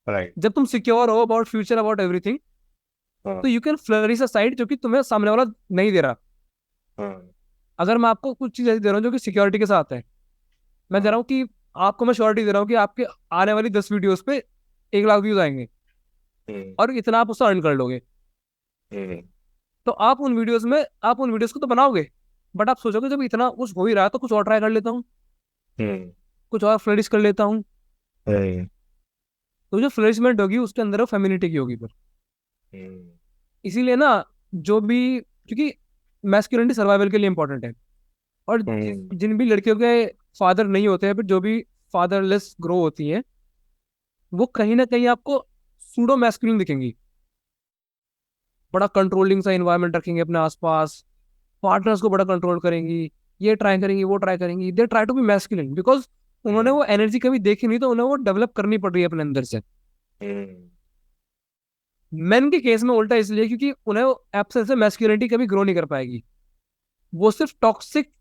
राइट। जब तुम सिक्योर हो अबाउट फ्यूचर, अबाउट एवरीथिंग, तो you can flourish a side जो कि तुम्हें सामने वाला नहीं दे रहा। अगर मैं आपको कुछ चीज ऐसी दे रहा हूँ जो कि सिक्योरिटी के साथ है, मैं दे रहा हूँ कि आपको मैं श्योरिटी दे रहा हूँ कि आपके आने वाली 10 वीडियोस पे 1 लाख व्यूज आएंगे और इतना आप उससे अर्न कर लोगे। तो आप उन वीडियोस को तो बनाओगे, बट आप सोचोगे जब इतना कुछ हो ही रहा है तो कुछ और ट्राई कर लेता हूँ, कुछ और फ्लरिश कर लेता हूँ। तो जो फ्लरिशमेंट होगी उसके अंदर वो फेमिनिटी की होगी फिर। इसीलिए ना जो भी, क्योंकि मैस्कुलिनिटी सर्वाइवल के लिए इंपॉर्टेंट है, और जिन भी लड़कियों के फादर नहीं होते हैं, फिर जो भी फादरलेस ग्रो होती हैं, वो कहीं ना कहीं आपको सूडो मैस्कुलिन दिखेंगी। बड़ा कंट्रोलिंग सा इन्वायरमेंट रखेंगे अपने आसपास, पार्टनर्स को बड़ा कंट्रोल करेंगी, ये ट्राई करेंगी वो ट्राई करेंगी, they try to be masculine because उन्होंने वो एनर्जी कभी देखी नहीं, तो उन्हें वो डेवलप करनी पड़ रही है अपने अंदर से। मेन के केस में उल्टा इसलिए क्योंकि उन्हें एब्सेंस से मैस्कुलिनिटी कभी ग्रो नहीं कर पाएगी, वो सिर्फ टॉक्सिक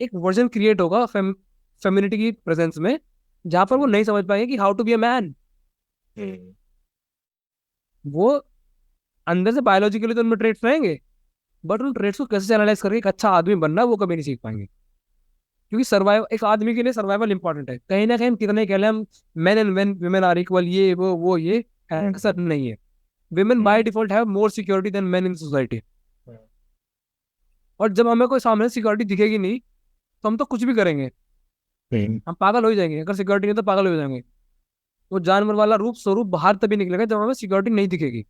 एक वर्जन क्रिएट होगा फेमिनिटी की प्रेजेंस में, जहां पर वो नहीं समझ पाएंगे कि how to be a man. वो अंदर से बायोलॉजिकली तो उनमें ट्रेट्स रहेंगे, बट उन ट्रेट्स को कैसे एनालाइज करके एक अच्छा आदमी बनना वो कभी नहीं सीख पाएंगे। क्योंकि सर्वाइव एक आदमी के लिए सर्वाइवल इंपॉर्टेंट है। कहीं ना कहीं हम कितने कह लें हम men and women are equal, ये वो ये ऐसा नहीं है। Women by default have more security than men in society. और जब हमें कोई सामने सिक्योरिटी दिखेगी नहीं तो हम तो कुछ भी करेंगे, हम पागल हो जाएंगे। अगर सिक्योरिटी नहीं तो पागल हो जाएंगे। वो जानवर वाला रूप स्वरूप बाहर तभी निकलेगा जब हमें सिक्योरिटी नहीं दिखेगी।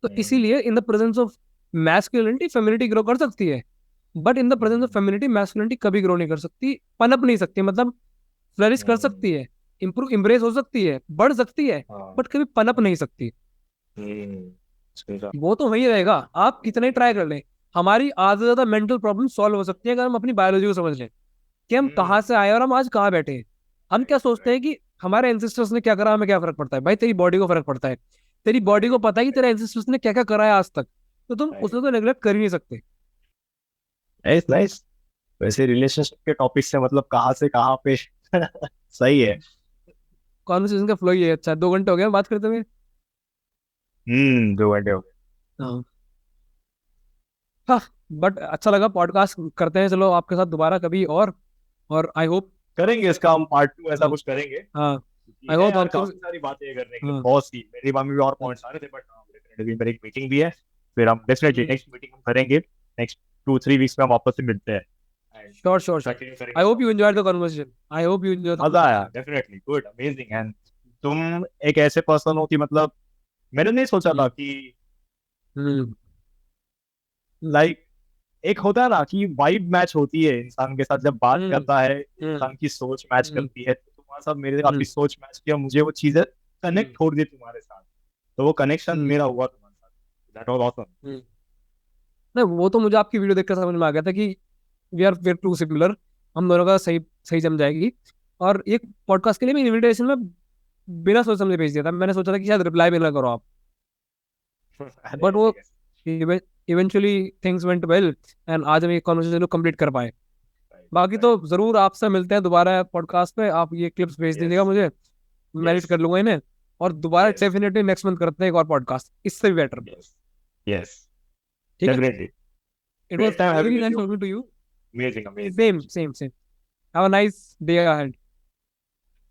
तो इसीलिए in the presence of masculinity femininity grow कर सकती है, but in the presence of femininity masculinity कभी ग्रो नहीं कर सकती, पनप नहीं सकती। मतलब फ्लरिश कर सकती है, इंप्रूव इम्ब्रेस हो सकती है, बढ़ सकती है, बट कभी पनप नहीं सकती। वो तो वही रहेगा, आप कितने ही ट्राई कर लें। हमारी आधे से ज्यादा मेंटल प्रॉब्लम सॉल्व हो सकती है अगर हम अपनी बायोलॉजी को समझ लें कि हम कहाँ से आए और हम आज कहाँ बैठे हैं। हम क्या सोचते हैं कि हमारे एंसेस्टर्स ने क्या करा, हमें क्या फर्क पड़ता है। भाई तेरी बॉडी को फर्क पड़ता है, तेरी बॉडी को पता है कि तेरे एंसेस्टर्स ने क्या क्या करा है आज तक, तो तुम उसको तो नेग्लेक्ट कर ही नहीं सकते। नाइस। वैसे रिलेशनशिप के टॉपिक से मतलब कहाँ से कहाँ पे सही है। कॉन्वर्सेशन का फ्लो ही है। अच्छा 2 घंटे हो गए बात करते हुए। 2 घंटे हो गए। हाँ, बट अच्छा लगा, पॉडकास्ट करते हैं चलो आपके साथ दोबारा कभी और आई होप करेंगे इसका हम पार्ट 2 ऐसा कुछ करेंगे। हाँ, आई होप यार आपको काफी सारी बातें करने के लिए, बहुत सी मेरे दिमाग में भी और पॉइंट्स आ रहे थे, बट डेफिनेटली मेरी एक मीटिंग भी है, फिर हम डेफिनेटली नेक्स्ट मीटिंग हम करेंगे। नेक्स्ट 2-3 वीक्स में हम वापस से मिलते हैं। Sure. I hope you enjoyed the conversation. I hope you enjoyed. मजा आया, डेफिनेटली गुड, अमेजिंग। एंड तुम एक ऐसे पर्सन हो कि मतलब मैंने नहीं सोचा था कि हम्म लाइक एक होता है ना कि वाइब मैच होती है इंसान के साथ जब बात हम्म करता है, हम्म इंसान की सोच मैच हम्म करती है, तो तुम्हारे साथ मेरे हम्म आपकी सोच मैच किया, मुझे वो चीजें कनेक्ट हो रही तुम्हारे साथ, तो वो कनेक्शन हम्म मेरा हुआ तुम्हारे साथ, दैट वाज ऑसम। हम्म। नहीं, वो तो मुझे आपकी वीडियो देखकर समझ में आ गया था कि we are were too similar, हम दोनों का सही सही जम जाएगी। और एक पॉडकास्ट के लिए मैं इनविटेशन में बिना सोच समझे भेज दिया था, मैंने सोचा था कि शायद रिप्लाई भी ना करो आप, अरे बट वो ऐसे eventually things went well and आज हम ये कॉन्वर्सेशन को कंप्लीट कर पाए। बाकी कैसे? तो जरूर आपसे मिलते हैं दोबारा पॉडकास्ट पे, आप ये क्लिप्स भेज दीजिएगा यस मुझे, मैं एडिट यस कर लूंगा इन्हें, और दोबारा यस डेफिनेटली नेक्स्ट मंथ करते हैं एक और पॉडकास्ट इससे भी बेटर। यस यस ठीक है, definitely. It was great time having really with nice you. Talking to you. Amazing amazing. Same same same, have a nice day ahead.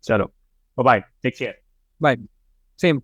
चलो bye, take care. Bye, same.